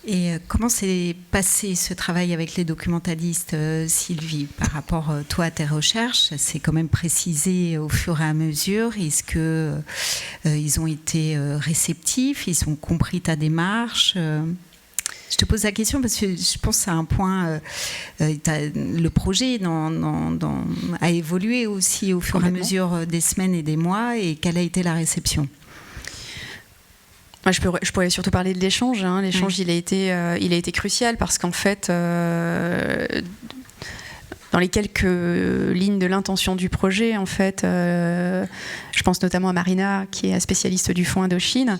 [SPEAKER 2] Et comment s'est passé ce travail avec les documentalistes, Sylvie, par rapport, toi, à tes recherches? C'est quand même précisé au fur et à mesure. Est-ce qu'ils ont été réceptifs? Ils ont compris ta démarche? Je te pose la question parce que je pense que c'est un point. Le projet a évolué aussi au fur et à mesure des semaines et des mois. Et quelle a été la réception?
[SPEAKER 4] Moi, je pourrais surtout parler de l'échange. L'échange, il a été crucial parce qu'en fait, dans les quelques lignes de l'intention du projet, en fait, je pense notamment à Marina, qui est spécialiste du Fonds Indochine.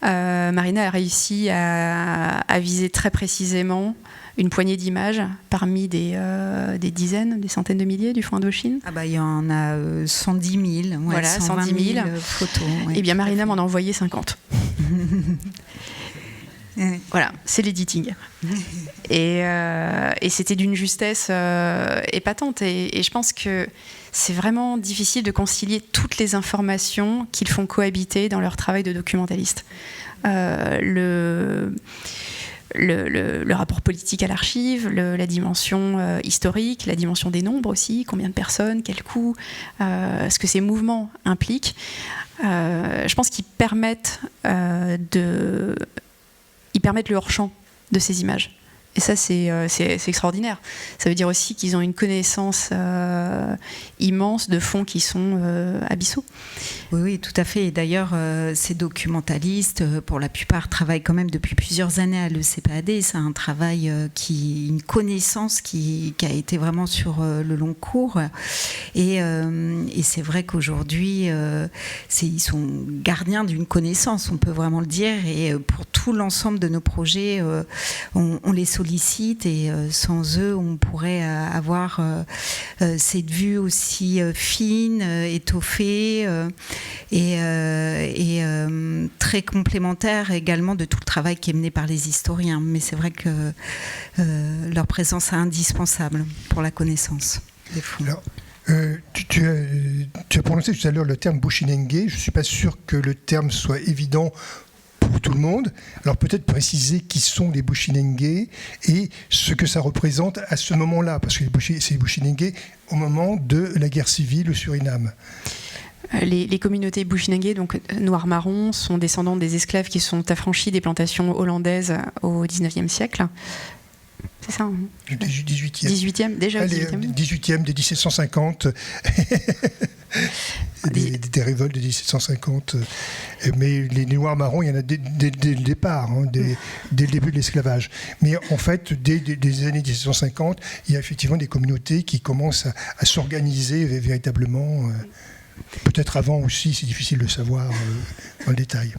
[SPEAKER 4] Marina a réussi à viser très précisément une poignée d'images parmi des dizaines, des centaines de milliers du Fonds Indochine.
[SPEAKER 2] Il y en a 110 000.
[SPEAKER 4] Voilà, 110 000
[SPEAKER 2] photos.
[SPEAKER 4] Ouais, et bien Marina m'en a envoyé 50. Voilà, c'est l'editing. Et c'était d'une justesse épatante. Et je pense que c'est vraiment difficile de concilier toutes les informations qu'ils font cohabiter dans leur travail de documentaliste. Le rapport politique à l'archive, la dimension historique, la dimension des nombres aussi, combien de personnes, quel coût, ce que ces mouvements impliquent. Je pense qu'ils permettent le hors-champ de ces images. Et ça, c'est extraordinaire. Ça veut dire aussi qu'ils ont une connaissance immense de fonds qui sont abyssaux.
[SPEAKER 2] Oui, tout à fait. Et d'ailleurs, ces documentalistes, pour la plupart, travaillent quand même depuis plusieurs années à l'ECPAD. C'est un travail une connaissance qui a été vraiment sur le long cours. Et c'est vrai qu'aujourd'hui, ils sont gardiens d'une connaissance, on peut vraiment le dire. Et pour tout l'ensemble de nos projets, on les sollicite, et sans eux, on pourrait avoir cette vue aussi fine, étoffée, et très complémentaire également de tout le travail qui est mené par les historiens. Mais c'est vrai que leur présence est indispensable pour la connaissance des fonds.
[SPEAKER 1] Alors, tu as prononcé tout à l'heure le terme Bushinenge. Je ne suis pas sûr que le terme soit évident pour tout le monde. Alors peut-être préciser qui sont les Bushinenge et ce que ça représente à ce moment-là, parce que c'est les Bushinenge au moment de la guerre civile au Suriname.
[SPEAKER 4] Les communautés Bushinenge, donc noirs-marrons, sont descendants des esclaves qui sont affranchis des plantations hollandaises au XIXe siècle. C'est ça, hein?
[SPEAKER 1] 18e.
[SPEAKER 4] 18e, déjà.
[SPEAKER 1] 18e, des 1750. des révoltes de 1750. Mais les Noirs marrons, il y en a dès le départ, hein, dès le début de l'esclavage. Mais en fait, dès les années 1750, il y a effectivement des communautés qui commencent à s'organiser véritablement. Peut-être avant aussi, c'est difficile de savoir dans le détail.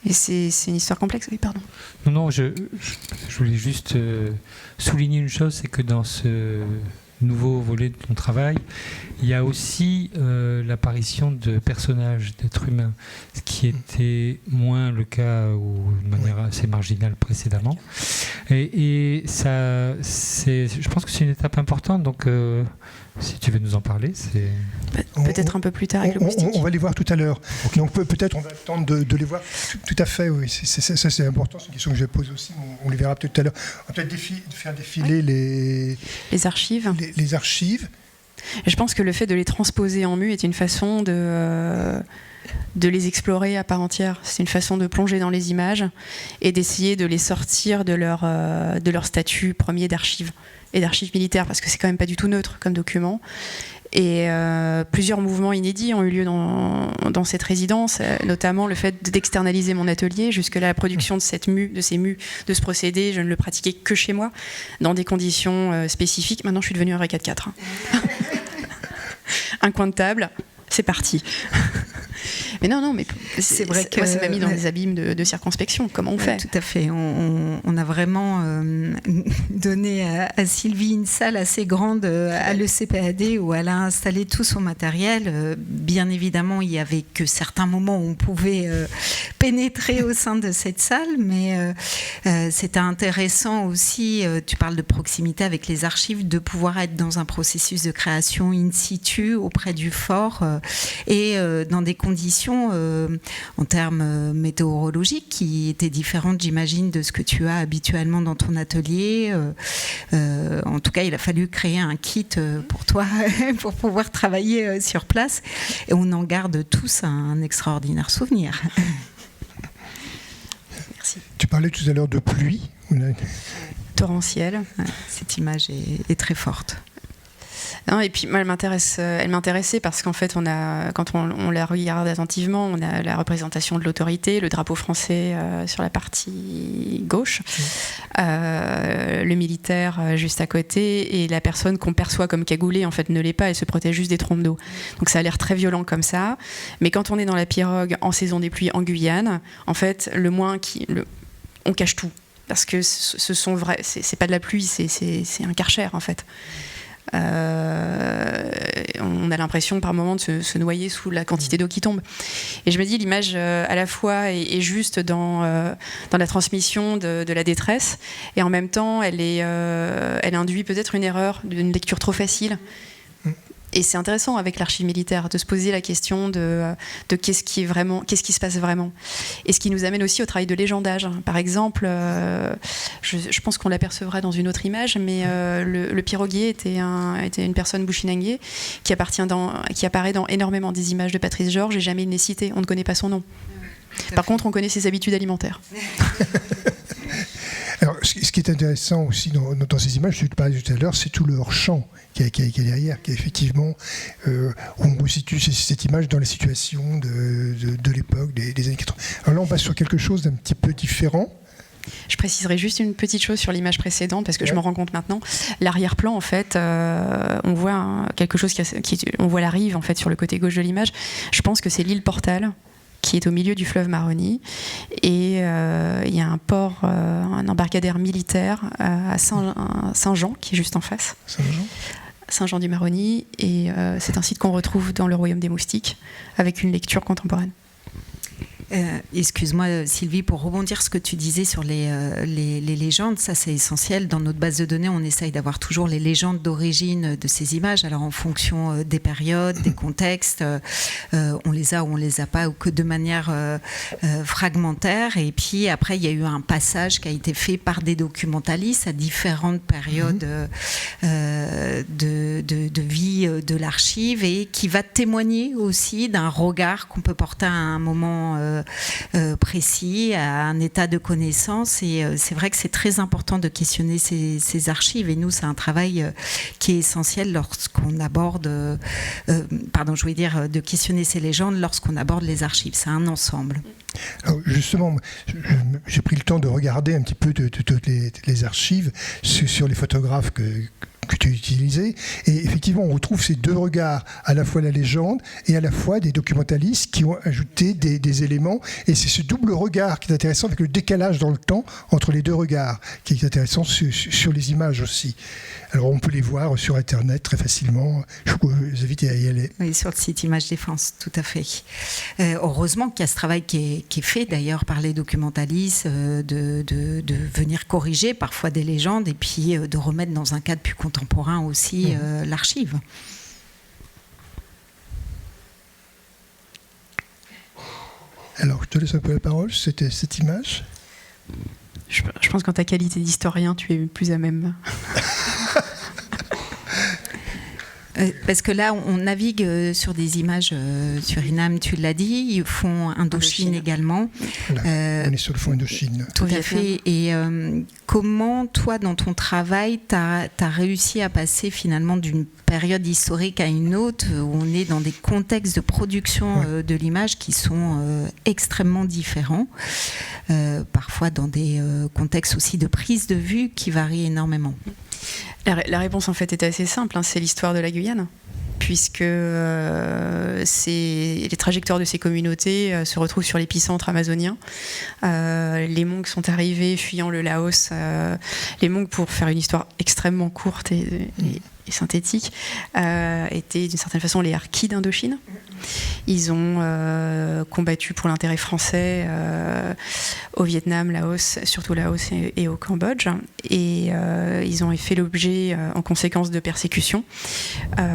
[SPEAKER 4] Et c'est une histoire complexe, oui, pardon.
[SPEAKER 3] Non, je voulais juste souligner une chose, c'est que dans ce nouveau volet de ton travail, il y a aussi l'apparition de personnages, d'êtres humains, ce qui était moins le cas de manière assez marginale précédemment. Et ça, je pense que c'est une étape importante, donc si tu veux nous en parler, c'est...
[SPEAKER 4] Peut-être un peu plus tard avec le moustique.
[SPEAKER 1] On va les voir tout à l'heure. Okay. Donc peut-être on va attendre de les voir. Tout à fait, oui. Ça c'est important, c'est une question que je pose aussi. On les verra peut-être tout à l'heure. On va peut-être faire défiler
[SPEAKER 4] les archives.
[SPEAKER 1] Les archives.
[SPEAKER 4] Je pense que le fait de les transposer en mu est une façon de les explorer à part entière. C'est une façon de plonger dans les images et d'essayer de les sortir de leur statut premier d'archives et d'archives militaires, parce que c'est quand même pas du tout neutre comme document. Et plusieurs mouvements inédits ont eu lieu dans cette résidence, notamment le fait d'externaliser mon atelier. Jusque-là, la production de ce procédé, je ne le pratiquais que chez moi, dans des conditions spécifiques. Maintenant, je suis devenue un vrai 4x4. Un coin de table, c'est parti. Mais non, mais c'est vrai que ça m'a mis dans des abîmes de circonspection. Comment on fait ?
[SPEAKER 2] Tout à fait. On a vraiment donné à Sylvie une salle assez grande à l'ECPAD où elle a installé tout son matériel. Bien évidemment, il n'y avait que certains moments où on pouvait pénétrer au sein de cette salle, mais c'était intéressant aussi, tu parles de proximité avec les archives, de pouvoir être dans un processus de création in situ auprès du fort et dans des conditions en termes météorologiques qui étaient différentes, j'imagine, de ce que tu as habituellement dans ton atelier. En tout cas, il a fallu créer un kit pour toi pour pouvoir travailler sur place, et on en garde tous un extraordinaire souvenir. Merci.
[SPEAKER 1] Tu parlais tout à l'heure de pluie.
[SPEAKER 4] Torrentielle.
[SPEAKER 2] Cette image est très forte.
[SPEAKER 4] Non, et puis moi, elle m'intéressait parce qu'en fait, quand on la regarde attentivement, on a la représentation de l'autorité, le drapeau français sur la partie gauche, le militaire juste à côté, et la personne qu'on perçoit comme cagoulée, en fait, ne l'est pas, elle se protège juste des trompes d'eau. Donc ça a l'air très violent comme ça, mais quand on est dans la pirogue en saison des pluies en Guyane, en fait, on cache tout, parce que c'est pas de la pluie, c'est un Karcher, en fait. On a l'impression par moments de se noyer sous la quantité d'eau qui tombe. Et je me dis, l'image à la fois est juste dans la transmission de la détresse, et en même temps elle induit peut-être une erreur d'une lecture trop facile. Et c'est intéressant avec l'archive militaire de se poser la question de qu'est-ce qui se passe vraiment. Et ce qui nous amène aussi au travail de légendage. Par exemple, je pense qu'on l'apercevra dans une autre image, mais le piroguier était une personne Bushinenge qui apparaît dans énormément des images de Patrice Georges, et jamais il n'est cité. On ne connaît pas son nom. Par contre, on connaît ses habitudes alimentaires.
[SPEAKER 1] Alors, ce ce qui est intéressant aussi dans ces images, je te parlais tout à l'heure, c'est tout le hors-champ qui est derrière, qui est effectivement, on resitue cette image dans la situation de l'époque, des années 80. Alors là, on passe sur quelque chose d'un petit peu différent.
[SPEAKER 4] Je préciserai juste une petite chose sur l'image précédente, parce que je me rends compte maintenant. L'arrière-plan, en fait, on voit quelque chose on voit la rive, en fait, sur le côté gauche de l'image. Je pense que c'est l'île Portal, qui est au milieu du fleuve Maroni, et il y a un port, un embarcadère militaire à Saint-Jean, qui est juste en face. Saint-Jean du Maroni, et c'est un site qu'on retrouve dans le Royaume des Moustiques, avec une lecture contemporaine.
[SPEAKER 2] Excuse-moi Sylvie, pour rebondir sur ce que tu disais sur les légendes, ça c'est essentiel. Dans notre base de données, on essaye d'avoir toujours les légendes d'origine de ces images, alors en fonction des périodes, des contextes, on les a ou on les a pas, ou que de manière fragmentaire. Et puis après, il y a eu un passage qui a été fait par des documentalistes à différentes périodes de vie de l'archive, et qui va témoigner aussi d'un regard qu'on peut porter à un moment précis, à un état de connaissance. Et c'est vrai que c'est très important de questionner ces archives, et nous c'est un travail qui est essentiel lorsqu'on aborde de questionner ces légendes lorsqu'on aborde les archives. C'est un ensemble.
[SPEAKER 1] Alors justement, j'ai pris le temps de regarder un petit peu toutes les archives sur les photographes que tu as utilisés, et effectivement on retrouve ces deux regards, à la fois la légende et à la fois des documentalistes qui ont ajouté des éléments, et c'est ce double regard qui est intéressant, avec le décalage dans le temps entre les deux regards qui est intéressant sur les images aussi. Alors on peut les voir sur internet très facilement, je vous invite à y aller.
[SPEAKER 2] Oui, sur le site Images Défense, tout à fait. Heureusement qu'il y a ce travail qui est fait d'ailleurs par les documentalistes, de venir corriger parfois des légendes, et puis de remettre dans un cadre plus contemporain aussi l'archive.
[SPEAKER 1] Alors je te laisse un peu la parole, c'était cette image.
[SPEAKER 4] Je pense qu'en ta qualité d'historien, tu es plus à même.
[SPEAKER 2] Parce que là, on navigue sur des images Suriname, tu l'as dit, ils font Indochine également.
[SPEAKER 1] Voilà, on est sur le fond Indochine.
[SPEAKER 2] Tout à fait. Et comment, toi, dans ton travail, tu as réussi à passer finalement d'une période historique à une autre, où on est dans des contextes de production de l'image qui sont extrêmement différents, parfois dans des contextes aussi de prise de vue qui varient énormément.
[SPEAKER 4] La réponse en fait est assez simple, c'est l'histoire de la Guyane, puisque les trajectoires de ces communautés se retrouvent sur l'épicentre amazonien. Les Monks sont arrivés fuyant le Laos. Les Monks, pour faire une histoire extrêmement courte et synthétique, étaient d'une certaine façon les harkis d'Indochine. Ils ont combattu pour l'intérêt français au Vietnam, Laos, surtout Laos et au Cambodge. Et ils ont fait l'objet, en conséquence, de persécutions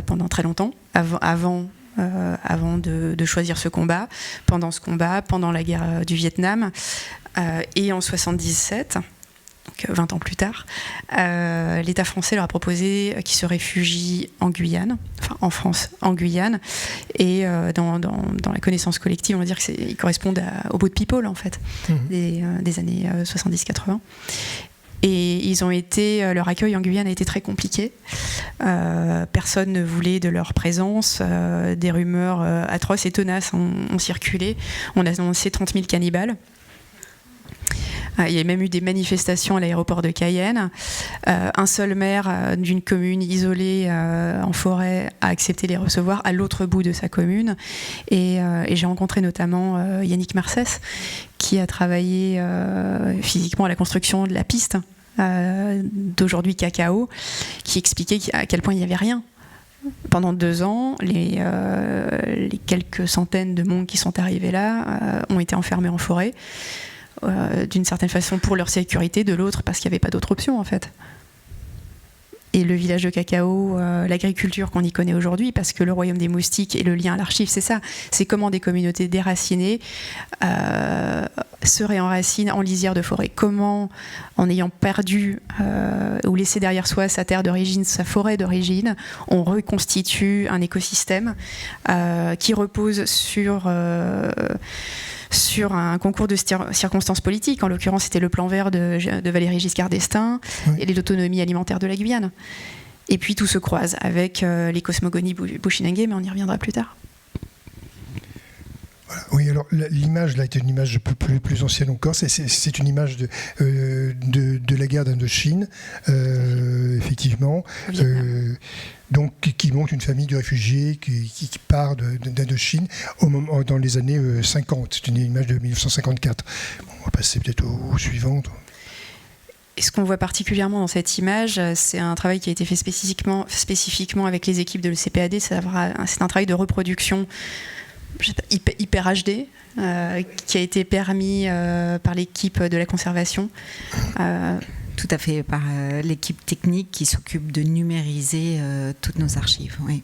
[SPEAKER 4] pendant très longtemps, avant de choisir ce combat, pendant la guerre du Vietnam, et en 1977. Donc 20 ans plus tard, l'État français leur a proposé qu'ils se réfugient en Guyane, enfin en France, en Guyane, et dans la connaissance collective, on va dire qu'ils correspondent au bout de people, en fait, des années 70-80. Et leur accueil en Guyane a été très compliqué. Personne ne voulait de leur présence. Des rumeurs atroces et tenaces ont circulé. On a annoncé 30 000 cannibales. Il y a même eu des manifestations à l'aéroport de Cayenne. Un seul maire d'une commune isolée en forêt a accepté de les recevoir à l'autre bout de sa commune. Et j'ai rencontré notamment Yannick Marcès, qui a travaillé physiquement à la construction de la piste d'aujourd'hui Cacao, qui expliquait à quel point il n'y avait rien. Pendant 2 ans, les quelques centaines de Monks qui sont arrivés là ont été enfermés en forêt. D'une certaine façon pour leur sécurité, de l'autre parce qu'il n'y avait pas d'autre option en fait. Et le village de cacao, l'agriculture qu'on y connaît aujourd'hui, parce que le royaume des moustiques et le lien à l'archive, c'est ça, c'est comment des communautés déracinées se réenracinent en lisière de forêt. Comment, en ayant perdu ou laissé derrière soi sa terre d'origine, sa forêt d'origine, on reconstitue un écosystème qui repose sur un concours de circonstances politiques. En l'occurrence, c'était le plan vert de Valéry Giscard d'Estaing et l'autonomie alimentaire de la Guyane. Et puis tout se croise avec les cosmogonies Bushinengue, mais on y reviendra plus tard.
[SPEAKER 1] Voilà. Oui, alors l'image là est une image plus ancienne encore. C'est une image de la guerre d'Indochine, effectivement. Donc, qui montre une famille de réfugiés qui part d'Indochine dans les années 50. C'est une image de 1954. Bon, on va passer peut-être au suivant.
[SPEAKER 4] Et ce qu'on voit particulièrement dans cette image, c'est un travail qui a été fait spécifiquement avec les équipes de l'ECPAD. C'est un travail de reproduction hyper HD qui a été permis par l'équipe de la conservation.
[SPEAKER 2] Tout à fait, par l'équipe technique qui s'occupe de numériser toutes nos archives. Oui.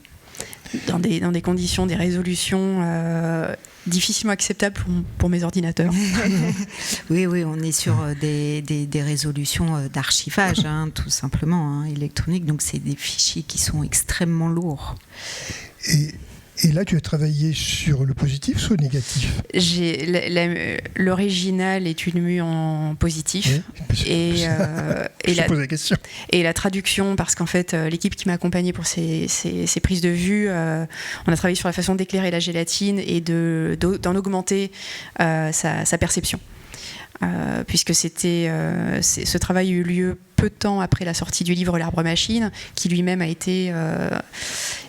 [SPEAKER 4] Dans des conditions, des résolutions difficilement acceptables pour mes ordinateurs.
[SPEAKER 2] Oui, on est sur des résolutions d'archivage, tout simplement, électronique. Donc c'est des fichiers qui sont extrêmement lourds.
[SPEAKER 1] Et là, tu as travaillé sur le positif ou le négatif ?
[SPEAKER 4] L'original est une mue en positif. Oui,
[SPEAKER 1] je pose la question.
[SPEAKER 4] Et la traduction, parce qu'en fait, l'équipe qui m'a accompagnée pour ces prises de vue, on a travaillé sur la façon d'éclairer la gélatine et d'en augmenter sa perception. Puisque ce travail a eu lieu peu de temps après la sortie du livre L'Arbre Machine, qui lui-même a été,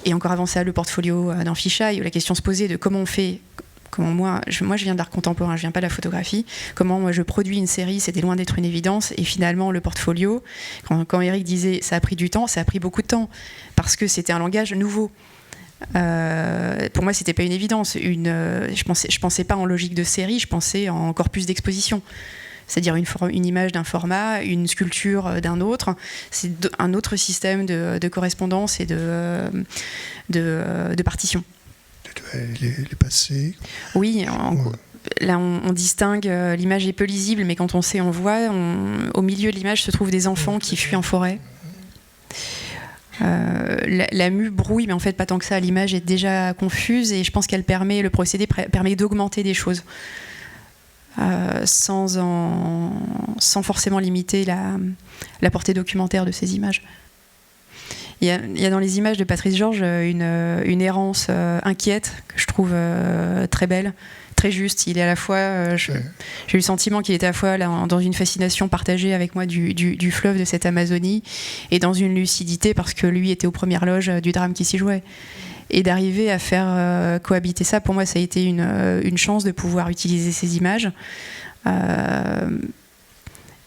[SPEAKER 4] et encore avant ça, le portfolio d'un Fichaille, où la question se posait de comment on fait, moi je viens de l'art contemporain, je viens pas de la photographie, comment moi je produis une série, c'était loin d'être une évidence, et finalement le portfolio, quand Eric disait ça a pris du temps, ça a pris beaucoup de temps, parce que c'était un langage nouveau. Pour moi, c'était pas une évidence. Je pensais pas en logique de série, je pensais en corpus d'exposition. C'est-à-dire une image d'un format, une sculpture d'un autre. C'est un autre système de correspondance et de partition.
[SPEAKER 1] Les passés.
[SPEAKER 4] Oui, là on distingue, l'image est peu lisible, mais quand on voit, au milieu de l'image se trouvent des enfants qui fuient en forêt. La mue brouille, mais en fait pas tant que ça. L'image est déjà confuse et je pense le procédé permet d'augmenter des choses sans forcément limiter la portée documentaire de ces images. Il y a dans les images de Patrice Georges une errance inquiète que je trouve très belle, très juste. Il est à la fois, j'ai eu le sentiment qu'il était à la fois là, dans une fascination partagée avec moi du fleuve de cette Amazonie et dans une lucidité parce que lui était aux premières loges du drame qui s'y jouait. Et d'arriver à faire cohabiter ça, pour moi, ça a été une chance de pouvoir utiliser ces images et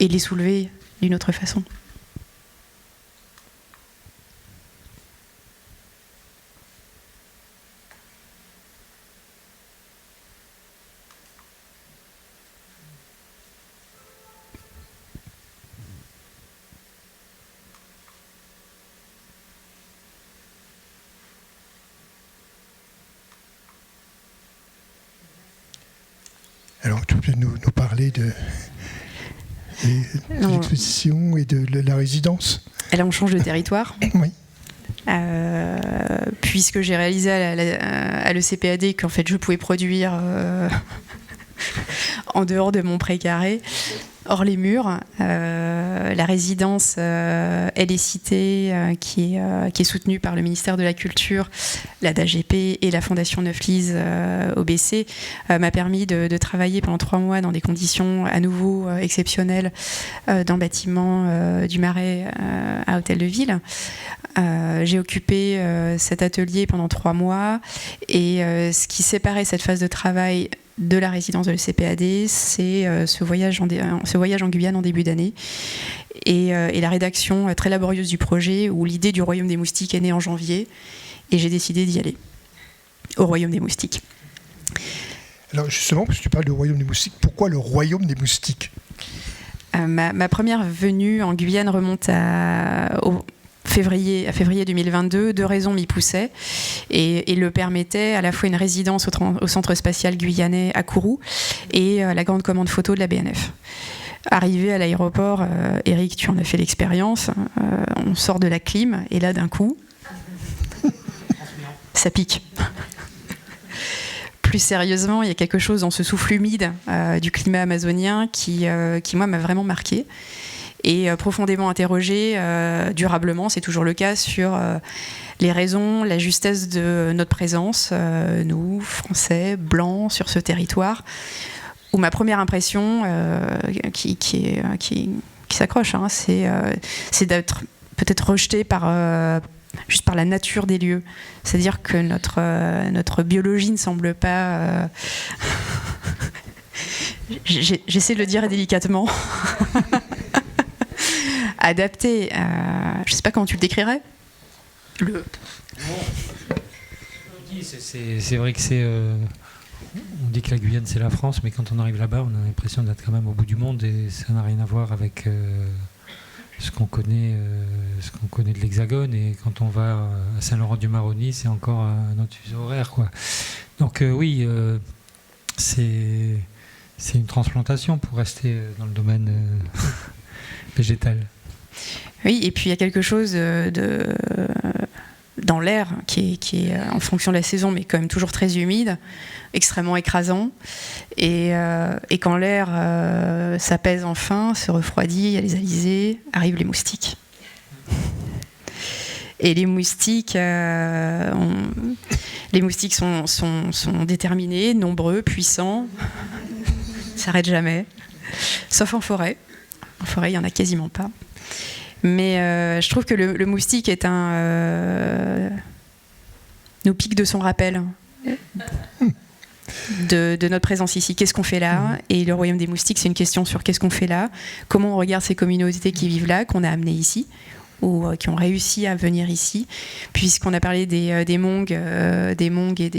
[SPEAKER 4] de les soulever d'une autre façon.
[SPEAKER 1] Alors, tu peux nous parler de l'exposition et de la résidence ?
[SPEAKER 4] Et là, on change de territoire.
[SPEAKER 1] Oui.
[SPEAKER 4] Puisque j'ai réalisé à l'ECPAD qu'en fait, je pouvais produire en dehors de mon précaré, hors les murs. La résidence Elle est citée, qui est soutenue par le ministère de la Culture, la DAGP et la Fondation Neuflise OBC, m'a permis de travailler pendant 3 mois dans des conditions à nouveau exceptionnelles dans le bâtiment du Marais à Hôtel de Ville. J'ai occupé cet atelier pendant 3 mois et ce qui séparait cette phase de travail de la résidence de l'ECPAD, c'est ce voyage en Guyane en début d'année et la rédaction très laborieuse du projet où l'idée du Royaume des Moustiques est née en janvier et j'ai décidé d'y aller, au Royaume des Moustiques.
[SPEAKER 1] Alors justement, parce que tu parles du Royaume des Moustiques, pourquoi le Royaume des Moustiques ?
[SPEAKER 4] Ma première venue en Guyane remonte à février 2022, 2 raisons m'y poussaient et le permettaient, à la fois une résidence au centre spatial guyanais à Kourou et la grande commande photo de la BNF. Arrivé à l'aéroport, Eric, tu en as fait l'expérience, on sort de la clim et là d'un coup, ça pique. plus sérieusement, il y a quelque chose dans ce souffle humide du climat amazonien qui moi, m'a vraiment marqué et profondément interrogé durablement, c'est toujours le cas, sur les raisons, la justesse de notre présence, nous, Français, blancs, sur ce territoire, où ma première impression, qui s'accroche, hein, c'est d'être peut-être rejeté juste par la nature des lieux. C'est-à-dire que notre biologie ne semble pas... J'essaie de le dire délicatement. Adapté. Je ne sais pas comment tu le décrirais.
[SPEAKER 3] C'est vrai que on dit que la Guyane c'est la France, mais quand on arrive là-bas, on a l'impression d'être quand même au bout du monde et ça n'a rien à voir avec ce qu'on connaît de l'Hexagone. Et quand on va à Saint-Laurent-du-Maroni, c'est encore un autre fuseau horaire, quoi. Donc oui, c'est une transplantation pour rester dans le domaine végétal.
[SPEAKER 4] Oui, et puis il y a quelque chose dans l'air qui est en fonction de la saison, mais quand même toujours très humide, extrêmement écrasant. Et quand l'air s'apaise enfin, se refroidit, il y a les alizés, arrivent les moustiques. Et les moustiques sont déterminés, nombreux, puissants, ne s'arrêtent jamais, sauf en forêt. En forêt, il n'y en a quasiment pas. Mais je trouve que le moustique est nous pique de son rappel de notre présence ici. Qu'est-ce qu'on fait là ? Et le royaume des moustiques, c'est une question sur qu'est-ce qu'on fait là, comment on regarde ces communautés qui vivent là, qu'on a amenées ici, ou qui ont réussi à venir ici, puisqu'on a parlé des Hmong et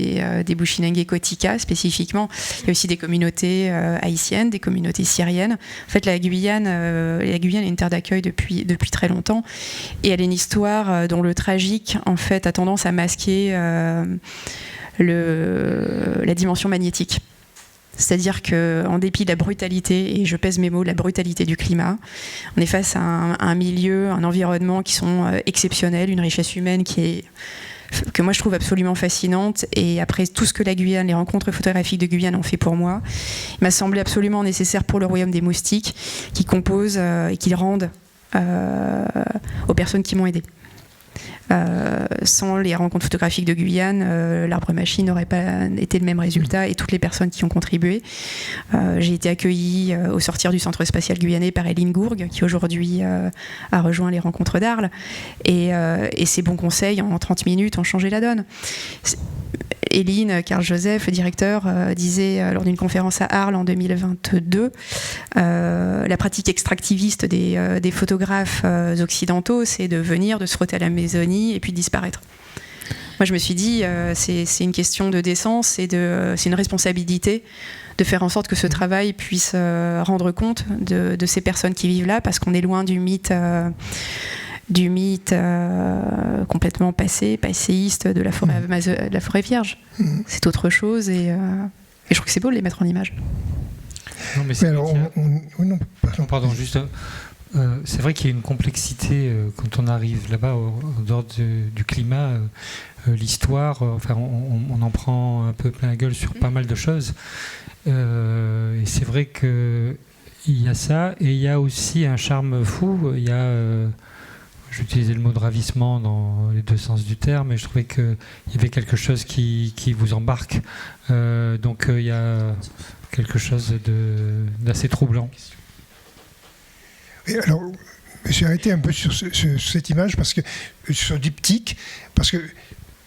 [SPEAKER 4] des Bushinengue Kotika spécifiquement. Il y a aussi des communautés haïtiennes, des communautés syriennes. En fait, la Guyane est une terre d'accueil depuis très longtemps, et elle a une histoire dont le tragique en fait a tendance à masquer la dimension magnétique. C'est-à-dire qu'en dépit de la brutalité, et je pèse mes mots, la brutalité du climat, on est face à un milieu, un environnement qui sont exceptionnels, une richesse humaine que moi je trouve absolument fascinante. Et après tout ce que la Guyane, les rencontres photographiques de Guyane ont fait pour moi, il m'a semblé absolument nécessaire pour le royaume des moustiques, qui composent et qui rendent aux personnes qui m'ont aidé. Sans les rencontres photographiques de Guyane, l'arbre machine n'aurait pas été le même résultat, et toutes les personnes qui ont contribué. J'ai été accueillie au sortir du centre spatial guyanais par Eline Gourgue, qui aujourd'hui a rejoint les rencontres d'Arles, et ses bons conseils en 30 minutes ont changé la donne. Eline, Carl Joseph, directeur, disait lors d'une conférence à Arles en 2022, la pratique extractiviste des photographes occidentaux, c'est de venir, de se frotter à l'Amazonie et puis de disparaître. Moi, je me suis dit, c'est une question de décence, c'est une responsabilité de faire en sorte que ce travail puisse rendre compte de ces personnes qui vivent là, parce qu'on est loin du mythe complètement passéiste de la forêt vierge. C'est autre chose, et je trouve que c'est beau de les mettre en image.
[SPEAKER 3] Non, mais c'est pardon, juste. C'est vrai qu'il y a une complexité quand on arrive là-bas, au dehors du climat, l'histoire. Enfin, on en prend un peu plein la gueule sur pas mal de choses. Et c'est vrai que il y a ça, et il y a aussi un charme fou. Il y a j'utilisais le mot de ravissement dans les deux sens du terme, et je trouvais qu'il y avait quelque chose qui vous embarque. Donc il y a quelque chose d'assez troublant.
[SPEAKER 1] Et alors, j'ai arrêté un peu sur cette image, parce que sur diptyque, parce que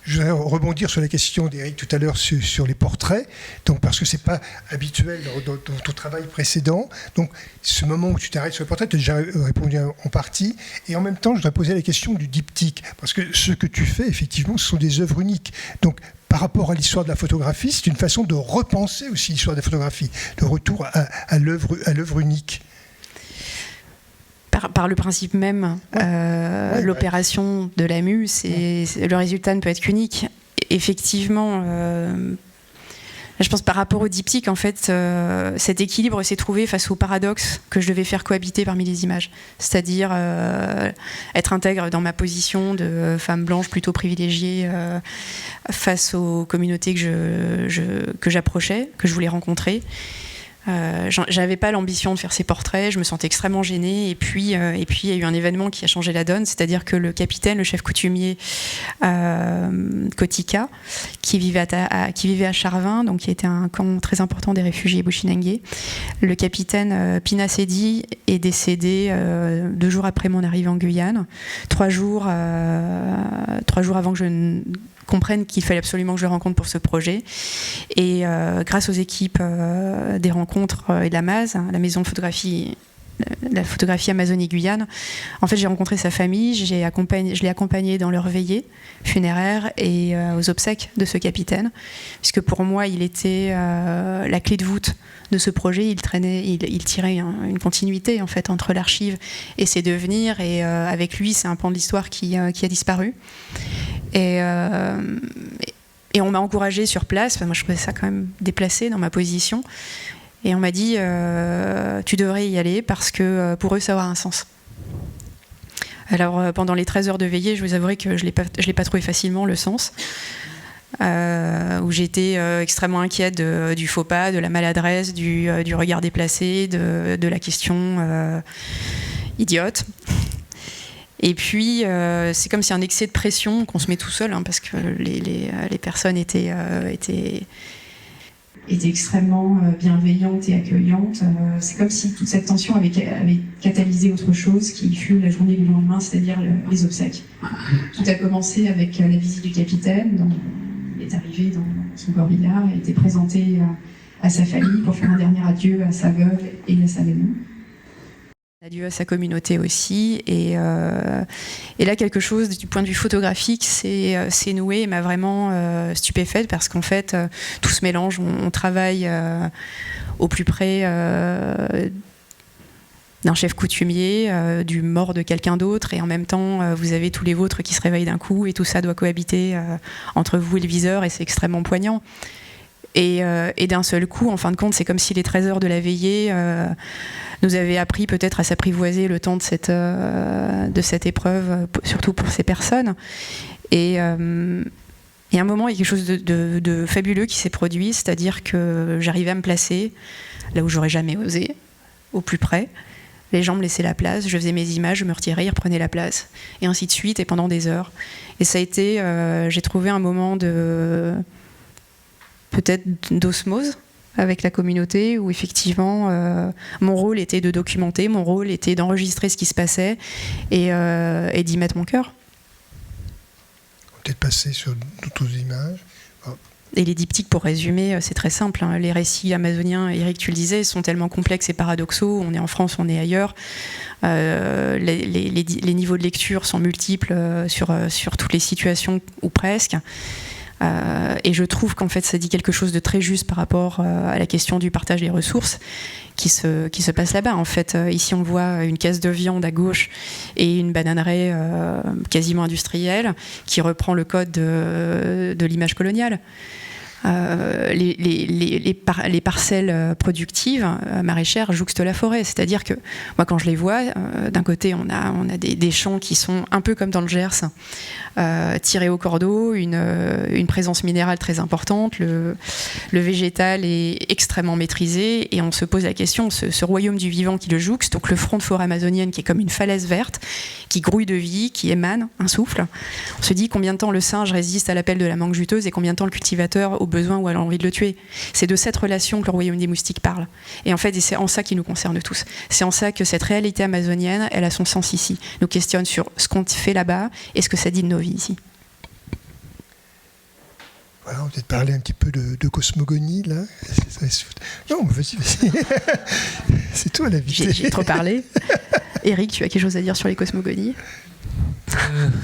[SPEAKER 1] je voudrais rebondir sur la question d'Éric tout à l'heure sur les portraits, donc parce que c'est pas habituel dans ton travail précédent. Donc ce moment où tu t'arrêtes sur les portraits, tu as déjà répondu en partie, et en même temps je voudrais poser la question du diptyque, parce que ce que tu fais effectivement, ce sont des œuvres uniques. Donc par rapport à l'histoire de la photographie, c'est une façon de repenser aussi l'histoire de la photographie, de retour à l'œuvre unique.
[SPEAKER 4] Par le principe même, l'opération de l'AMU, le résultat ne peut être qu'unique. Effectivement, Je pense par rapport au diptyque, en fait, cet équilibre s'est trouvé face au paradoxe que je devais faire cohabiter parmi les images. C'est-à-dire être intègre dans ma position de femme blanche plutôt privilégiée face aux communautés que j'approchais, que je voulais rencontrer. J'avais pas l'ambition de faire ces portraits, je me sentais extrêmement gênée, et puis il y a eu un événement qui a changé la donne, c'est-à-dire que le capitaine, le chef coutumier Kotika, qui vivait à Charvin, donc qui était un camp très important des réfugiés Bushinengue, le capitaine Pina Sedi est décédé 2 jours après mon arrivée en Guyane, 3 jours avant que je comprenne qu'il fallait absolument que je le rencontre pour ce projet. Et grâce aux équipes des rencontres et de la MAZ, la maison de photographie, la photographie Amazonie-Guyane, en fait j'ai rencontré sa famille, je l'ai accompagné dans leur veillée funéraire et aux obsèques de ce capitaine, puisque pour moi il était la clé de voûte de ce projet. Il tirait une continuité en fait entre l'archive et ses devenirs, et avec lui c'est un pan de l'histoire qui a disparu. Et on m'a encouragée sur place, moi je trouvais ça quand même déplacé dans ma position, et on m'a dit tu devrais y aller parce que pour eux ça aura un sens. Alors pendant les 13 heures de veillée, je vous avouerai que je l'ai pas trouvé facilement le sens, où j'étais extrêmement inquiète du faux pas, de la maladresse, du regard déplacé, de la question idiote. Et puis, c'est comme si un excès de pression qu'on se met tout seul, parce que les personnes étaient extrêmement bienveillantes et accueillantes. C'est comme si toute cette tension avait catalysé autre chose qui fut la journée du lendemain, c'est-à-dire les obsèques. Tout a commencé avec la visite du capitaine. Il est arrivé dans son corbillard et a été présenté à sa famille pour faire un dernier adieu à sa veuve et à sa maison. Adieu à sa communauté aussi, et là quelque chose du point de vue photographique s'est noué et m'a vraiment stupéfaite, parce qu'en fait tout se mélange, on travaille au plus près d'un chef coutumier, du mort de quelqu'un d'autre, et en même temps vous avez tous les vôtres qui se réveillent d'un coup, et tout ça doit cohabiter entre vous et le viseur, et c'est extrêmement poignant. Et d'un seul coup, en fin de compte, c'est comme si les 13 heures de la veillée nous avaient appris peut-être à s'apprivoiser le temps de cette épreuve, surtout pour ces personnes. Et à un moment, il y a quelque chose de fabuleux qui s'est produit, c'est-à-dire que j'arrivais à me placer là où j'aurais jamais osé, au plus près. Les gens me laissaient la place, je faisais mes images, je me retirais, ils reprenaient la place, et ainsi de suite, et pendant des heures. Et ça a été, j'ai trouvé un moment peut-être d'osmose avec la communauté, où effectivement mon rôle était de documenter, mon rôle était d'enregistrer ce qui se passait et d'y mettre mon cœur.
[SPEAKER 1] Peut-être passer sur d'autres images. Oh.
[SPEAKER 4] Et les diptyques, pour résumer, c'est très simple, les récits amazoniens, Eric, tu le disais, sont tellement complexes et paradoxaux. On est en France, on est ailleurs. Les niveaux de lecture sont multiples sur toutes les situations, ou presque. Et je trouve qu'en fait ça dit quelque chose de très juste par rapport à la question du partage des ressources qui se passe là-bas. En fait, ici on voit une caisse de viande à gauche et une bananeraie quasiment industrielle qui reprend le code de l'image coloniale. Les parcelles productives maraîchères jouxtent la forêt, c'est-à-dire que moi quand je les vois, d'un côté on a des champs qui sont un peu comme dans le Gers, tirés au cordeau, une présence minérale très importante, le végétal est extrêmement maîtrisé, et on se pose la question, ce royaume du vivant qui le jouxte, donc le front de forêt amazonienne qui est comme une falaise verte, qui grouille de vie, qui émane un souffle. On se dit combien de temps le singe résiste à l'appel de la mangue juteuse et combien de temps le cultivateur au besoin ou à l'envie de le tuer. C'est de cette relation que le royaume des moustiques parle. Et en fait, c'est en ça qui nous concerne tous. C'est en ça que cette réalité amazonienne, elle a son sens ici. Nous questionne sur ce qu'on fait là-bas et ce que ça dit de nos vies ici.
[SPEAKER 1] Voilà, on va peut-être parler un petit peu de cosmogonie, là. Non, vas-y. C'est toi la vie.
[SPEAKER 4] J'ai trop parlé. Eric, tu as quelque chose à dire sur les cosmogonies ?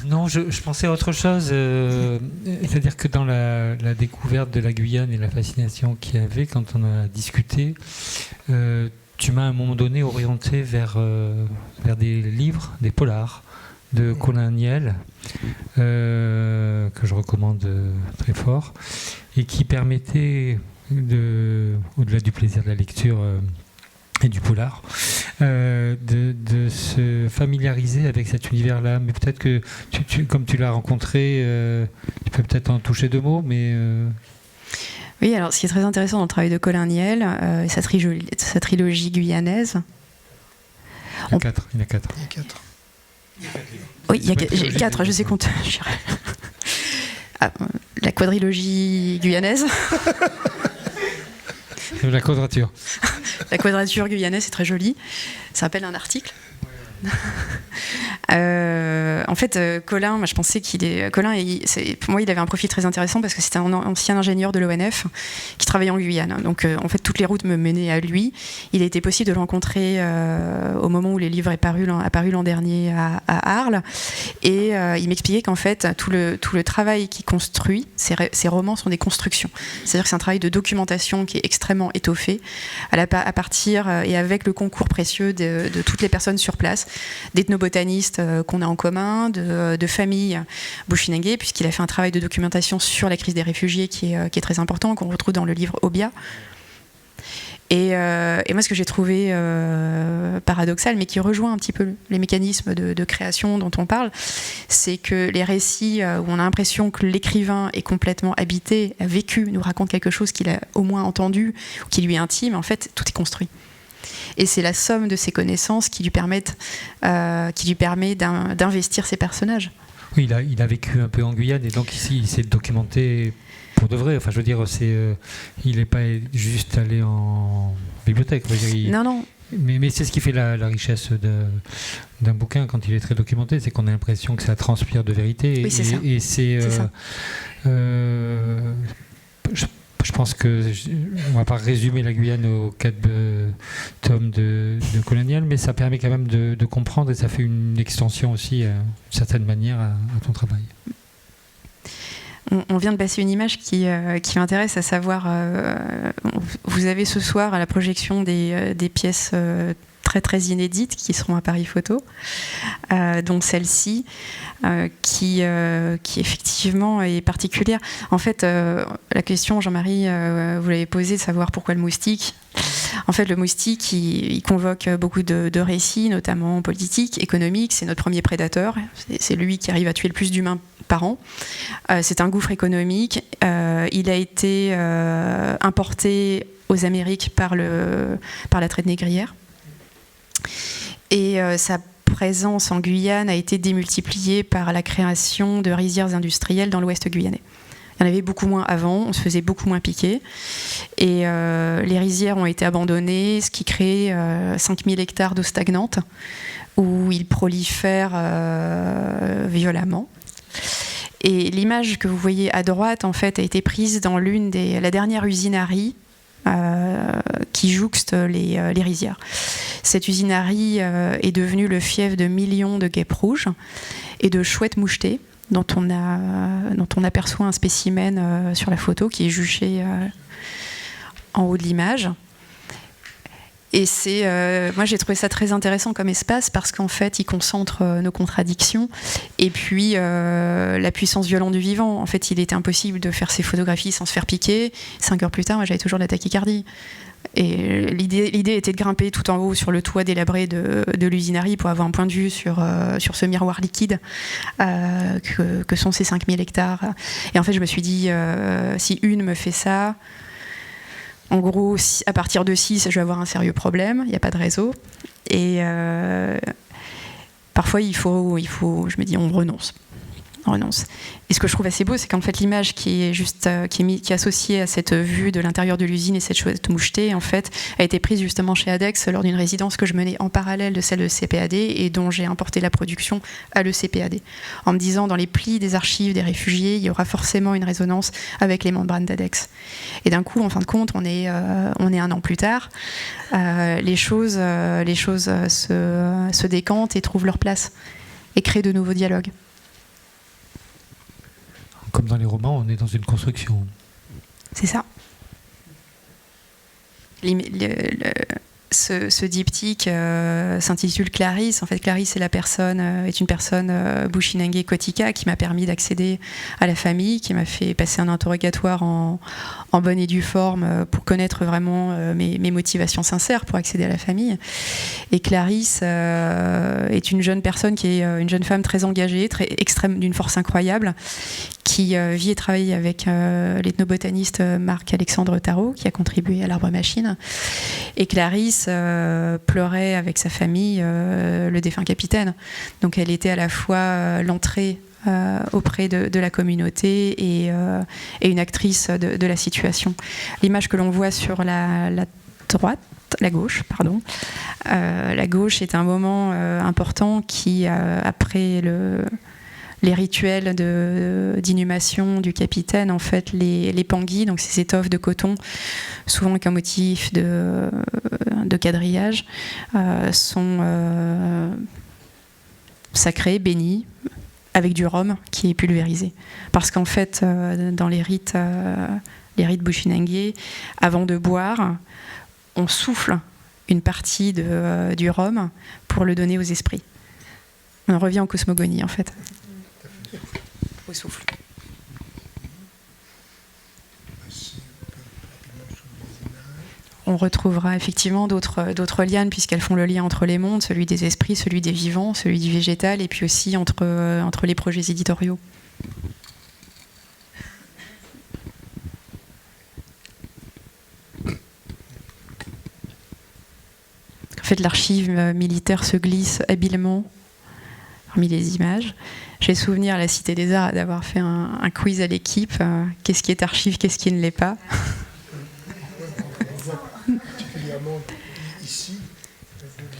[SPEAKER 3] Non, je pensais à autre chose. C'est-à-dire que dans la découverte de la Guyane et la fascination qu'il y avait quand on a discuté, tu m'as à un moment donné orienté vers des livres, des polars de Colin Niel, que je recommande très fort, et qui permettaient au-delà du plaisir de la lecture et du polar, de se familiariser avec cet univers-là. Mais peut-être que, comme tu l'as rencontré, tu peux peut-être en toucher 2 mots, mais...
[SPEAKER 4] Oui, alors ce qui est très intéressant dans le travail de Colin Niel, sa trilogie guyanaise...
[SPEAKER 3] Il y en a 4.
[SPEAKER 1] Il y a 4.
[SPEAKER 4] Oui, il y a 4, je sais compter. La quadrilogie guyanaise.
[SPEAKER 3] La quadrature.
[SPEAKER 4] La quadrature guyanaise, c'est très joli. Ça rappelle un article. En fait, Colin, moi je pensais pour moi il avait un profil très intéressant parce que c'était un ancien ingénieur de l'ONF qui travaillait en Guyane. Donc en fait toutes les routes me menaient à lui. Il a été possible de le rencontrer au moment où les livres est paru l'an dernier à Arles, et il m'expliquait qu'en fait tout le travail qu'il construit, ses romans sont des constructions. C'est-à-dire que c'est un travail de documentation qui est extrêmement étoffé à partir et avec le concours précieux de toutes les personnes sur place, d'ethnobotanistes qu'on a en commun, de familles bushinengue, puisqu'il a fait un travail de documentation sur la crise des réfugiés qui est très important, qu'on retrouve dans le livre Obia. Et moi, ce que j'ai trouvé paradoxal, mais qui rejoint un petit peu les mécanismes de création dont on parle, c'est que les récits où on a l'impression que l'écrivain est complètement habité, a vécu, nous raconte quelque chose qu'il a au moins entendu, ou qui lui est intime, en fait, tout est construit. Et c'est la somme de ses connaissances qui lui permet d'investir ses personnages.
[SPEAKER 3] Oui, il a vécu un peu en Guyane, et donc ici, il s'est documenté pour de vrai. Enfin, je veux dire, il n'est pas juste allé en bibliothèque.
[SPEAKER 4] Non.
[SPEAKER 3] Mais c'est ce qui fait la richesse d'un bouquin quand il est très documenté, c'est qu'on a l'impression que ça transpire de vérité.
[SPEAKER 4] Oui, c'est ça.
[SPEAKER 3] Et c'est ça. Je pense qu'on ne va pas résumer la Guyane aux 4 tomes de Colonial, mais ça permet quand même de comprendre, et ça fait une extension aussi, d'une certaine manière, à ton travail.
[SPEAKER 4] On vient de passer une image qui m'intéresse, à savoir, vous avez ce soir à la projection des pièces très très inédites qui seront à Paris Photo, donc celle-ci qui effectivement est particulière. En fait, la question, Jean-Marie, vous l'avez posée, de savoir pourquoi le moustique. En fait, le moustique, il convoque beaucoup de récits, notamment politiques, économiques. C'est notre premier prédateur. C'est lui qui arrive à tuer le plus d'humains par an. C'est un gouffre économique. Il a été importé aux Amériques par la traite négrière. Et sa présence en Guyane a été démultipliée par la création de rizières industrielles dans l'ouest guyanais. Il y en avait beaucoup moins avant, on se faisait beaucoup moins piquer. Et les rizières ont été abandonnées, ce qui crée 5000 hectares d'eau stagnante, où ils prolifèrent violemment. Et l'image que vous voyez à droite, en fait, a été prise dans la dernière usine à riz qui jouxte les rizières. Cette usine à riz est devenue le fief de millions de guêpes rouges et de chouettes mouchetées, dont on aperçoit un spécimen sur la photo qui est juché en haut de l'image. Et moi j'ai trouvé ça très intéressant comme espace parce qu'en fait il concentre nos contradictions et puis la puissance violente du vivant. En fait il était impossible de faire ces photographies sans se faire piquer. 5 heures plus tard, moi j'avais toujours de la tachycardie. Et l'idée était de grimper tout en haut sur le toit délabré de l'usine à riz pour avoir un point de vue sur ce miroir liquide que sont ces 5000 hectares. Et en fait je me suis dit, si une me fait ça, en gros, à partir de 6, je vais avoir un sérieux problème, il n'y a pas de réseau. Et parfois, il faut, je me dis, on renonce. Et ce que je trouve assez beau, c'est qu'en fait, l'image qui est associée à cette vue de l'intérieur de l'usine et cette chouette mouchetée, en fait, a été prise justement chez ADEX lors d'une résidence que je menais en parallèle de celle de CPAD et dont j'ai importé la production à l'ECPAD. En me disant, dans les plis des archives des réfugiés, il y aura forcément une résonance avec les membranes d'ADEX. Et d'un coup, en fin de compte, on est 1 an plus tard, les choses se décantent et trouvent leur place et créent de nouveaux dialogues.
[SPEAKER 3] Comme dans les romans, on est dans une construction.
[SPEAKER 4] C'est ça. ce diptyque s'intitule Clarisse. En fait, Clarisse est une personne Bushinengue Kotika qui m'a permis d'accéder à la famille, qui m'a fait passer un interrogatoire en bonne et due forme pour connaître vraiment mes motivations sincères pour accéder à la famille. Et Clarisse est une jeune personne qui est une jeune femme très engagée, très extrême, d'une force incroyable, qui vit et travaille avec l'ethnobotaniste Marc-Alexandre Tarot, qui a contribué à l'Arbre Machine. Et Clarisse pleurait avec sa famille le défunt capitaine. Donc elle était à la fois l'entrée auprès de la communauté et une actrice de la situation. L'image que l'on voit sur la gauche, la gauche est un moment important qui, après les rituels d'inhumation du capitaine, en fait, les panguis, donc ces étoffes de coton, souvent avec un motif de quadrillage, sont sacrés, bénis, avec du rhum qui est pulvérisé. Parce qu'en fait, dans les rites Bushinengue, avant de boire, on souffle une partie du rhum pour le donner aux esprits. On revient en cosmogonie, en fait. Au souffle. On retrouvera effectivement d'autres lianes, puisqu'elles font le lien entre les mondes, celui des esprits, celui des vivants, celui du végétal, et puis aussi entre les projets éditoriaux. En fait, l'archive militaire se glisse habilement parmi les images. J'ai souvenir à la Cité des Arts d'avoir fait un quiz à l'équipe. Qu'est-ce qui est archive, qu'est-ce qui ne l'est pas?
[SPEAKER 1] Particulièrement ici,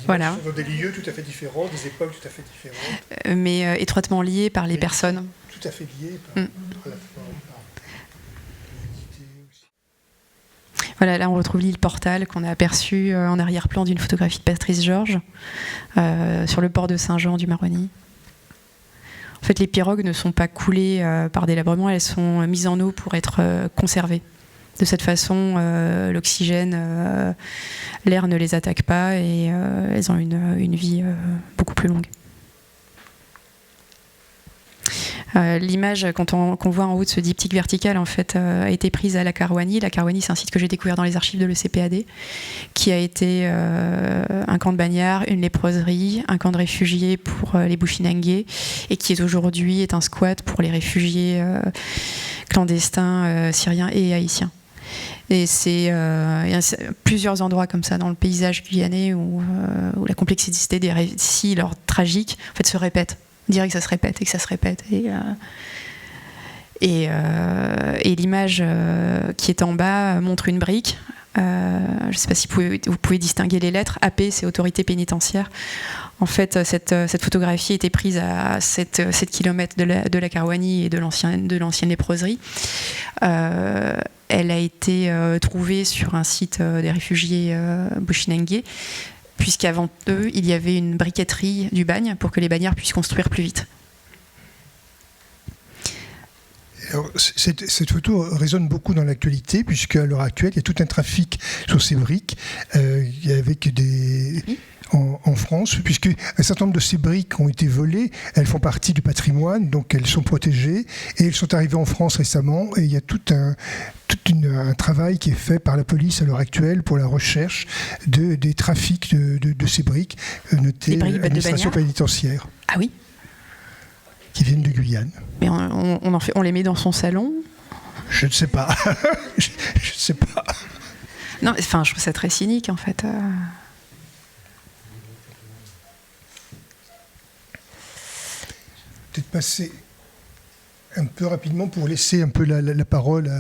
[SPEAKER 4] voilà.
[SPEAKER 1] Dans des lieux tout à fait différents, des époques tout à fait différentes.
[SPEAKER 4] Mais étroitement liés par les personnes.
[SPEAKER 1] Tout à fait liés par la forme, par l'identité aussi.
[SPEAKER 4] Voilà, là on retrouve l'île Portal qu'on a aperçue en arrière-plan d'une photographie de Patrice Georges sur le port de Saint-Jean du Maroni. En fait, les pirogues ne sont pas coulées par délabrement, elles sont mises en eau pour être conservées. De cette façon, l'oxygène, l'air ne les attaque pas et elles ont une vie beaucoup plus longue. L'image qu'on voit en haut de ce diptyque vertical en fait, a été prise à La Karouani. La Karouani, c'est un site que j'ai découvert dans les archives de l'ECPAD, qui a été un camp de bagnards, une léproserie, un camp de réfugiés pour les Bushinengue, et qui aujourd'hui est un squat pour les réfugiés clandestins syriens et haïtiens. Et il y a plusieurs endroits comme ça dans le paysage guyanais où la complexité des récits, leur tragique, en fait, se répète. On dirait que ça se répète et que ça se répète. Et l'image qui est en bas montre une brique. Je ne sais pas si vous pouvez distinguer les lettres. AP, c'est autorité pénitentiaire. En fait, cette photographie a été prise à 7 km de la Karouani et de l'ancienne léproserie. Elle a été trouvée sur un site des réfugiés Bushinengue, puisqu'avant eux, il y avait une briqueterie du bagne pour que les bagnards puissent construire plus vite.
[SPEAKER 1] Alors, cette photo résonne beaucoup dans l'actualité, puisqu'à l'heure actuelle, il y a tout un trafic sur ces briques, avec en France, puisque un certain nombre de ces briques ont été volées, elles font partie du patrimoine, donc elles sont protégées, et elles sont arrivées en France récemment, et il y a tout un travail qui est fait par la police à l'heure actuelle pour la recherche des trafics de ces briques, notées l'administration pénitentiaire.
[SPEAKER 4] Ah oui.
[SPEAKER 1] Qui viennent de Guyane.
[SPEAKER 4] Mais on les met dans son salon?
[SPEAKER 1] Je ne sais pas. je ne sais pas.
[SPEAKER 4] Non, enfin, je trouve ça très cynique, en fait.
[SPEAKER 1] Peut-être passer un peu rapidement pour laisser un peu la parole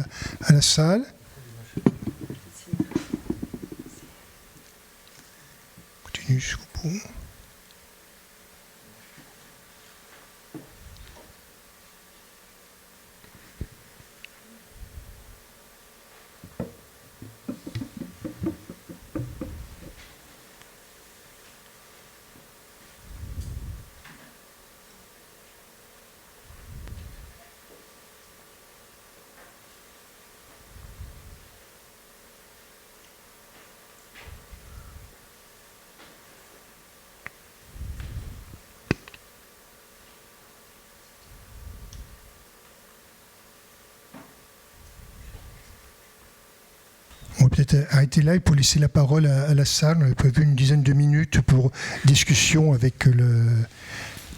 [SPEAKER 1] à la salle. Continue jusqu'au bout. peut-être arrêter là et pour laisser la parole à la salle. On a prévu une dizaine de minutes pour discussion avec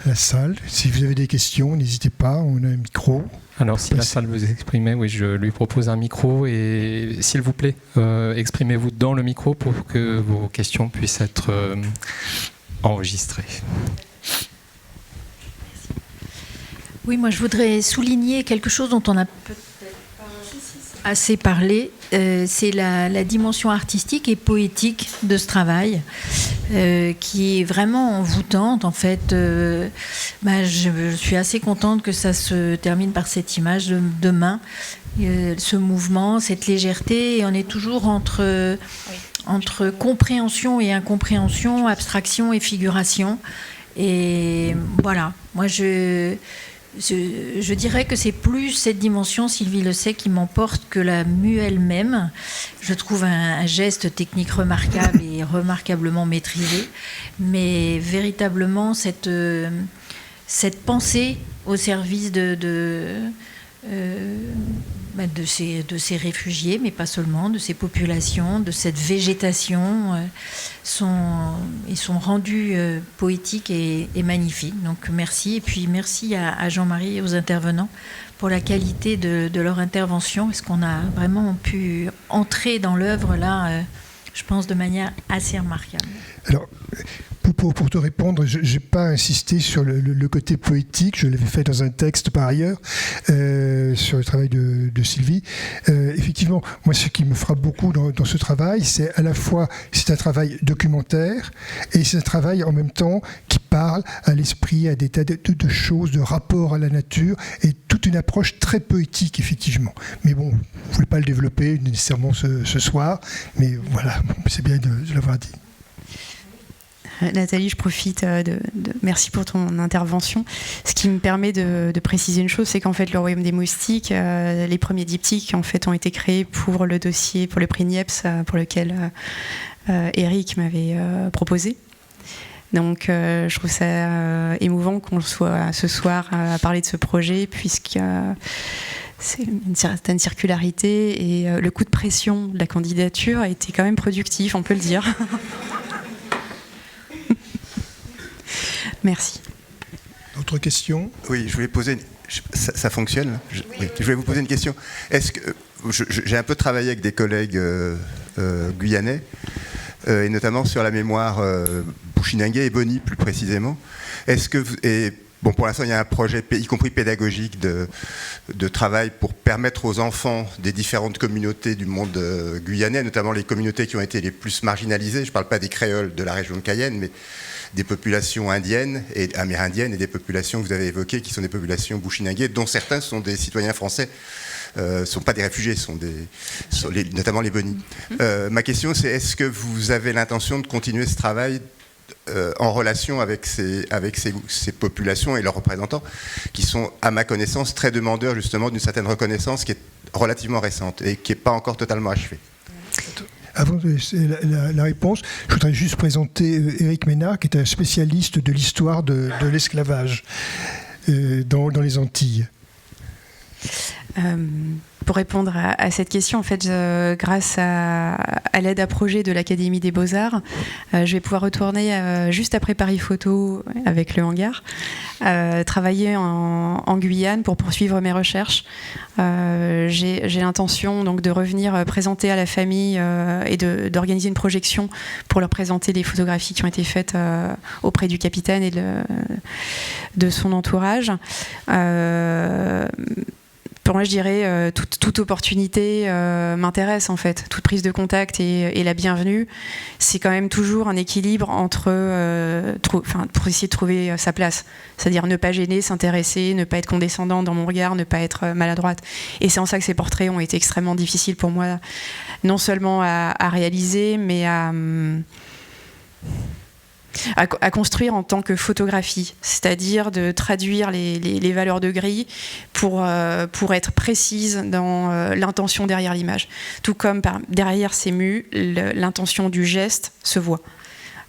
[SPEAKER 1] la salle. Si vous avez des questions, n'hésitez pas, on a un micro.
[SPEAKER 5] Alors si la salle veut s'exprimer, oui, je lui propose un micro et s'il vous plaît, exprimez-vous dans le micro pour que vos questions puissent être enregistrées.
[SPEAKER 6] Oui, moi je voudrais souligner quelque chose dont on a peut-être pas assez parlé, c'est la dimension artistique et poétique de ce travail, qui est vraiment envoûtante. En fait, je suis assez contente que ça se termine par cette image de main, ce mouvement, cette légèreté, et on est toujours entre compréhension et incompréhension, abstraction et figuration. Et voilà, moi je dirais que c'est plus cette dimension, Sylvie le sait, qui m'emporte que la mue elle-même. Je trouve un geste technique remarquable et remarquablement maîtrisé, mais véritablement cette pensée au service de ces réfugiés, mais pas seulement, de ces populations, de cette végétation, sont rendus poétiques et magnifiques. Donc merci, et puis merci à Jean-Marie et aux intervenants pour la qualité de leur intervention. Est-ce qu'on a vraiment pu entrer dans l'œuvre là, je pense, de manière assez remarquable.
[SPEAKER 1] Alors, pour te répondre, je n'ai pas insisté sur le côté poétique, je l'avais fait dans un texte par ailleurs, sur le travail de Sylvie. Effectivement, moi ce qui me frappe beaucoup dans ce travail, c'est à la fois, c'est un travail documentaire, et c'est un travail en même temps qui parle à l'esprit, à des tas de choses, de rapports à la nature, et toute une approche très poétique, effectivement. Mais bon, je ne voulais pas le développer nécessairement ce soir, mais voilà, c'est bien de l'avoir dit.
[SPEAKER 4] Nathalie, je profite merci pour ton intervention. Ce qui me permet de préciser une chose, c'est qu'en fait le Royaume des Moustiques, les premiers diptyques en fait ont été créés pour le dossier, pour le prix Niepce, pour lequel Eric m'avait proposé. Donc je trouve ça émouvant qu'on soit ce soir à parler de ce projet, puisque c'est une certaine circularité et le coup de pression de la candidature a été quand même productif, on peut le dire. Merci.
[SPEAKER 1] Autre question ?
[SPEAKER 7] Oui, je voulais poser... Ça fonctionne ? Oui. Je voulais vous poser une question. Est-ce que j'ai un peu travaillé avec des collègues guyanais, et notamment sur la mémoire Bouchinanguet et Boni, plus précisément. Est-ce que... Bon, pour l'instant, il y a un projet, y compris pédagogique, de travail pour permettre aux enfants des différentes communautés du monde guyanais, notamment les communautés qui ont été les plus marginalisées. Je ne parle pas des créoles de la région de Cayenne, mais des populations indiennes et amérindiennes et des populations que vous avez évoquées qui sont des populations Bouchinanguais, dont certains sont des citoyens français, ne sont pas des réfugiés, notamment les Boni. Ma question, c'est est-ce que vous avez l'intention de continuer ce travail en relation avec ces populations et leurs représentants, qui sont, à ma connaissance, très demandeurs justement d'une certaine reconnaissance qui est relativement récente et qui n'est pas encore totalement achevée.
[SPEAKER 1] Avant de laisser la réponse, je voudrais juste présenter Éric Ménard, qui est un spécialiste de l'histoire de l'esclavage dans les Antilles.
[SPEAKER 4] Pour répondre à cette question, en fait, grâce à l'aide à projet de l'Académie des Beaux-Arts, je vais pouvoir retourner juste après Paris Photo avec le hangar, travailler en Guyane pour poursuivre mes recherches. J'ai l'intention donc de revenir présenter à la famille et d'organiser une projection pour leur présenter les photographies qui ont été faites auprès du capitaine et de son entourage. Pour moi, je dirais, toute opportunité m'intéresse, en fait. Toute prise de contact est la bienvenue. C'est quand même toujours un équilibre entre... pour essayer de trouver sa place. C'est-à-dire ne pas gêner, s'intéresser, ne pas être condescendant dans mon regard, ne pas être maladroite. Et c'est en ça que ces portraits ont été extrêmement difficiles pour moi, non seulement à réaliser, mais à construire en tant que photographie, c'est-à-dire de traduire les valeurs de gris pour être précise dans l'intention derrière l'image. Tout comme derrière ces mues, l'intention du geste se voit.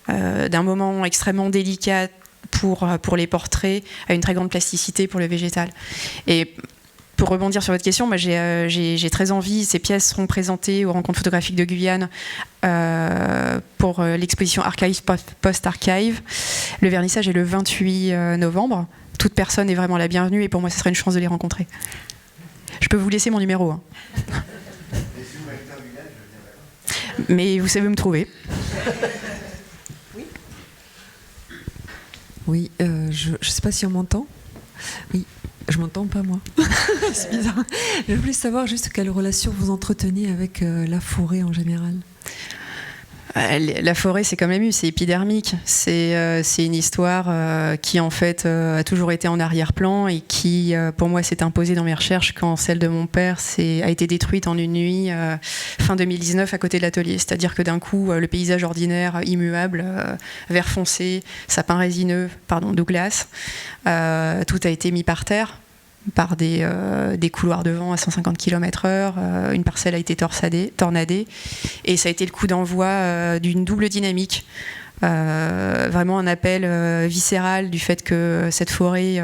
[SPEAKER 4] D'un moment extrêmement délicat pour les portraits à une très grande plasticité pour le végétal. Et pour rebondir sur votre question, moi j'ai très envie, ces pièces seront présentées aux rencontres photographiques de Guyane pour l'exposition Archive Post-Archive. Le vernissage est le 28 novembre. Toute personne est vraiment la bienvenue et pour moi ce serait une chance de les rencontrer. Je peux vous laisser mon numéro. Hein. Mais vous savez où me trouver.
[SPEAKER 8] Oui, je ne sais pas si on m'entend. Oui, je m'entends pas moi. C'est bizarre. Je voulais savoir juste quelle relation vous entreteniez avec la forêt en général.
[SPEAKER 4] La forêt, c'est comme l'EMU, c'est épidermique. C'est une histoire qui, en fait, a toujours été en arrière-plan et qui, pour moi, s'est imposée dans mes recherches quand celle de mon père a été détruite en une nuit, fin 2019, à côté de l'atelier. C'est-à-dire que d'un coup, le paysage ordinaire, immuable, vert foncé, sapin résineux, Douglas, tout a été mis par terre par des couloirs de vent à 150 km/h. Une parcelle a été tornadée. Et ça a été le coup d'envoi d'une double dynamique. Vraiment un appel viscéral du fait que cette forêt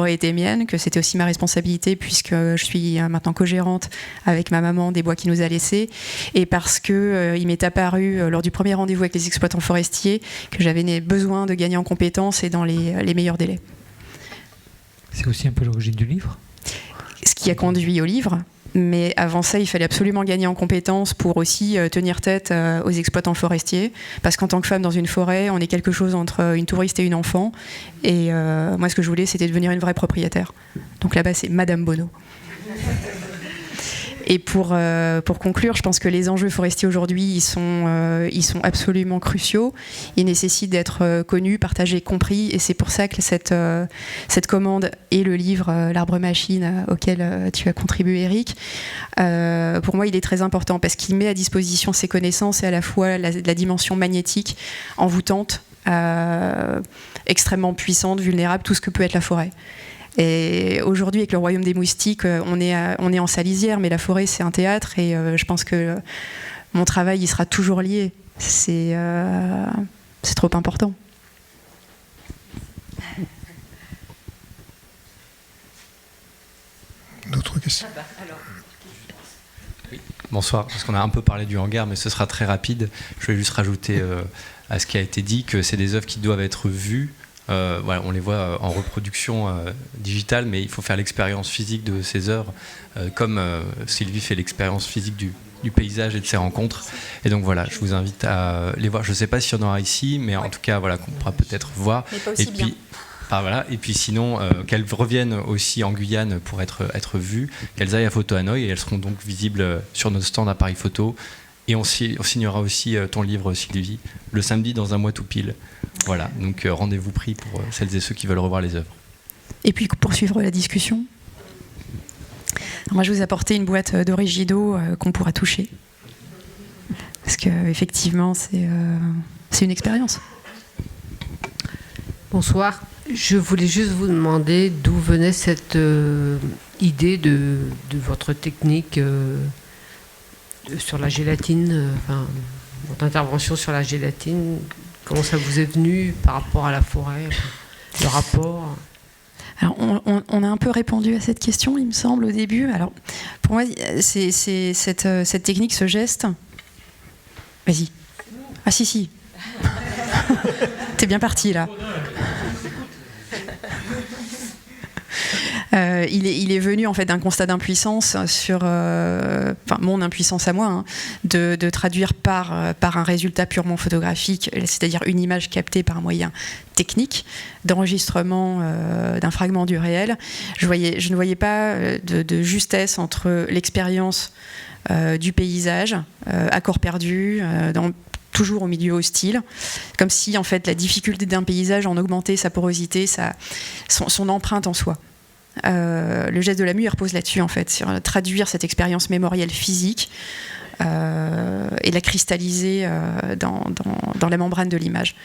[SPEAKER 4] était mienne, que c'était aussi ma responsabilité puisque je suis maintenant co-gérante avec ma maman des bois qui nous a laissés, et parce que il m'est apparu lors du premier rendez-vous avec les exploitants forestiers que j'avais besoin de gagner en compétences et dans les meilleurs délais.
[SPEAKER 3] C'est aussi un peu l'origine du livre.
[SPEAKER 4] Ce qui a conduit au livre, mais avant ça, il fallait absolument gagner en compétences pour aussi tenir tête aux exploitants forestiers, parce qu'en tant que femme dans une forêt, on est quelque chose entre une touriste et une enfant, et moi ce que je voulais, c'était devenir une vraie propriétaire. Donc là-bas, c'est Madame Bonneau. Et pour conclure, je pense que les enjeux forestiers aujourd'hui, ils sont absolument cruciaux. Ils nécessitent d'être connus, partagés, compris. Et c'est pour ça que cette commande et le livre L'arbre machine auquel tu as contribué, Eric, pour moi, il est très important parce qu'il met à disposition ses connaissances et à la fois la dimension magnétique, envoûtante, extrêmement puissante, vulnérable, tout ce que peut être la forêt. Et aujourd'hui, avec le royaume des moustiques, on est en salisière, mais la forêt, c'est un théâtre, et je pense que mon travail, il sera toujours lié. C'est trop important.
[SPEAKER 1] D'autres questions ?
[SPEAKER 5] Oui. Bonsoir, parce qu'on a un peu parlé du hangar, mais ce sera très rapide. Je vais juste rajouter à ce qui a été dit que c'est des œuvres qui doivent être vues. Voilà, on les voit en reproduction digitale, mais il faut faire l'expérience physique de ces œuvres, comme Sylvie fait l'expérience physique du paysage et de ses rencontres. Et donc voilà, je vous invite à les voir. Je ne sais pas s'il y en aura ici, mais en tout cas, voilà, qu'on pourra peut-être voir.
[SPEAKER 4] Mais pas aussi bien.
[SPEAKER 5] Voilà. Et puis sinon, qu'elles reviennent aussi en Guyane pour être vues, qu'elles aillent à Photo Hanoï, et elles seront donc visibles sur notre stand Appareil Photo. Et on signera aussi ton livre, Sylvie, le samedi dans un mois tout pile. Voilà, donc rendez-vous pris pour celles et ceux qui veulent revoir les œuvres.
[SPEAKER 4] Et puis poursuivre la discussion. Alors moi, je vous ai apporté une boîte d'Origido qu'on pourra toucher. Parce qu'effectivement, c'est une expérience.
[SPEAKER 9] Bonsoir. Je voulais juste vous demander d'où venait cette idée de votre technique sur la gélatine, votre intervention sur la gélatine. Comment ça vous est venu par rapport à la forêt, le rapport ?
[SPEAKER 4] Alors, on a un peu répondu à cette question, il me semble, au début. Alors, pour moi, c'est cette technique, ce geste. Vas-y. Ah si. T'es bien parti, là. Il est venu en fait d'un constat d'impuissance sur mon impuissance à moi, hein, de traduire par un résultat purement photographique, c'est-à-dire une image captée par un moyen technique d'enregistrement d'un fragment du réel. Je ne voyais pas de justesse entre l'expérience du paysage à corps perdu, toujours au milieu hostile, comme si en fait la difficulté d'un paysage en augmentait sa porosité, son empreinte en soi. Le geste de la mue repose là-dessus en fait, sur traduire cette expérience mémorielle physique et la cristalliser dans la membrane de l'image.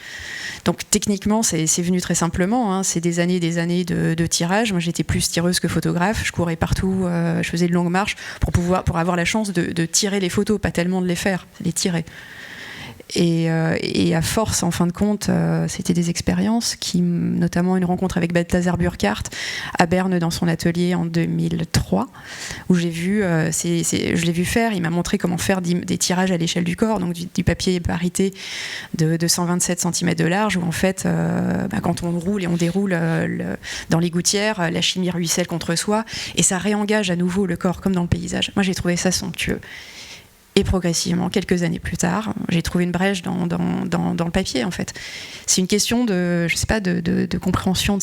[SPEAKER 4] Donc techniquement c'est venu très simplement, hein. C'est des années de tirage. Moi j'étais plus tireuse que photographe, je courais partout, je faisais de longues marches pour avoir la chance de tirer les photos, pas tellement de les faire, les tirer. Et à force, en fin de compte, c'était des expériences, notamment une rencontre avec Balthazar Burkhardt à Berne dans son atelier en 2003, où j'ai vu, je l'ai vu faire. Il m'a montré comment faire des tirages à l'échelle du corps, donc du papier parité de 127 cm de large, où en fait, quand on roule et on déroule dans les gouttières, la chimie ruisselle contre soi, et ça réengage à nouveau le corps, comme dans le paysage. Moi, j'ai trouvé ça somptueux. Et progressivement, quelques années plus tard, j'ai trouvé une brèche dans le papier, en fait. C'est une question de compréhension de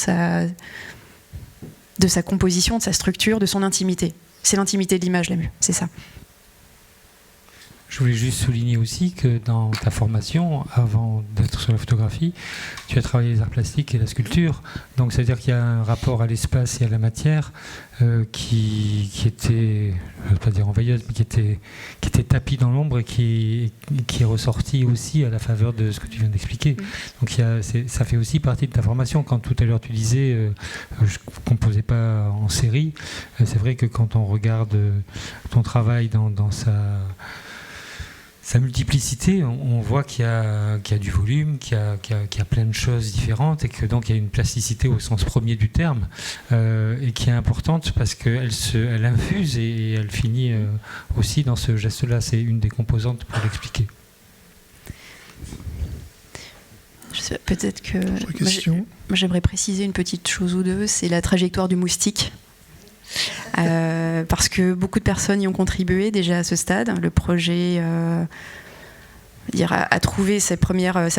[SPEAKER 4] sa composition, de sa structure, de son intimité. C'est l'intimité de l'image, la mue, c'est ça.
[SPEAKER 3] Je voulais juste souligner aussi que dans ta formation, avant d'être sur la photographie, tu as travaillé les arts plastiques et la sculpture. Donc, c'est-à-dire qu'il y a un rapport à l'espace et à la matière qui était, je ne veux pas dire envayeuse, mais qui était tapis dans l'ombre et qui est ressorti aussi à la faveur de ce que tu viens d'expliquer. Donc, ça fait aussi partie de ta formation. Quand tout à l'heure tu disais je ne composais pas en série, c'est vrai que quand on regarde ton travail dans sa multiplicité, on voit qu'il y a du volume, qu'il y a plein de choses différentes et que donc il y a une plasticité au sens premier du terme et qui est importante parce qu'elle infuse et elle finit aussi dans ce geste-là. C'est une des composantes pour l'expliquer.
[SPEAKER 4] Je sais, peut-être que moi, j'aimerais préciser une petite chose ou deux, c'est la trajectoire du moustique. Parce que beaucoup de personnes y ont contribué déjà à ce stade. Le projet a trouvé ses premières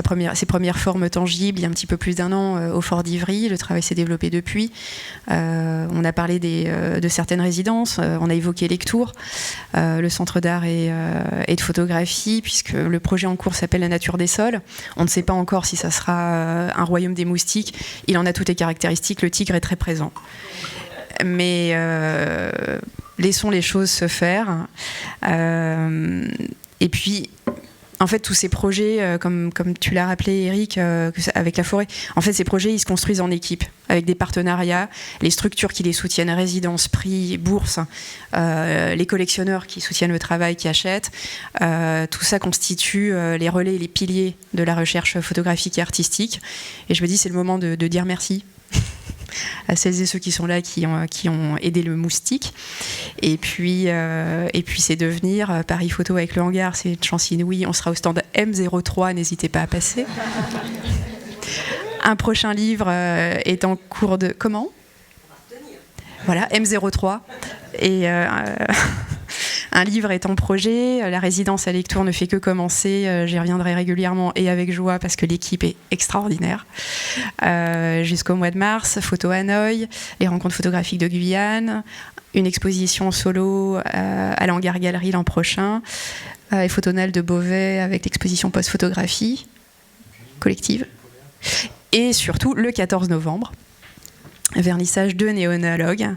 [SPEAKER 4] formes tangibles il y a un petit peu plus d'1 an au Fort d'Ivry. Le travail s'est développé depuis. On a parlé de certaines résidences, on a évoqué Lectour, le centre d'art et de photographie, puisque le projet en cours s'appelle La nature des sols. On ne sait pas encore si ça sera un royaume des moustiques. Il en a toutes les caractéristiques, le tigre est très présent. Mais laissons les choses se faire. Et puis, en fait, tous ces projets, comme tu l'as rappelé, Eric, avec la forêt, en fait, ces projets, ils se construisent en équipe, avec des partenariats, les structures qui les soutiennent, résidences, prix, bourses, les collectionneurs qui soutiennent le travail, qui achètent. Tout ça constitue les relais et les piliers de la recherche photographique et artistique. Et je me dis, c'est le moment de dire merci à celles et ceux qui sont là, qui ont aidé le moustique. Et puis c'est devenir Paris Photo avec le hangar, c'est une chance inouïe. On sera au stand M03, n'hésitez pas à passer. Un prochain livre est en cours de... Comment ? Voilà, M03. Et un livre est en projet. La résidence à Lectour ne fait que commencer. J'y reviendrai régulièrement et avec joie parce que l'équipe est extraordinaire. Jusqu'au mois de mars, Photo Hanoï, les rencontres photographiques de Guyane, une exposition solo à l'Hangar Galerie l'an prochain, et Photonal de Beauvais avec l'exposition post-photographie collective. Et surtout, le 14 novembre, vernissage de Néonologue,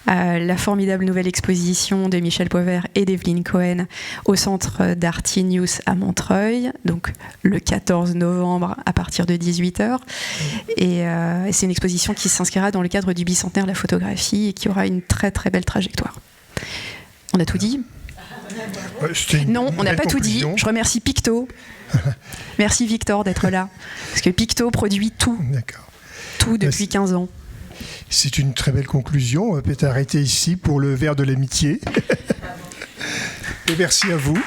[SPEAKER 4] la formidable nouvelle exposition de Michel Pauvert et d'Evelyne Cohen au Centre d'Art News à Montreuil, donc le 14 novembre à partir de 18h. Et c'est une exposition qui s'inscrira dans le cadre du bicentenaire de la photographie et qui aura une très très belle trajectoire. On a tout dit ? Non, on n'a pas tout dit. Je remercie Picto. Merci Victor d'être là. Parce que Picto produit tout.
[SPEAKER 1] D'accord.
[SPEAKER 4] Tout depuis 15 ans.
[SPEAKER 1] C'est une très belle conclusion. On va peut-être arrêter ici pour le verre de l'amitié. Et merci à vous.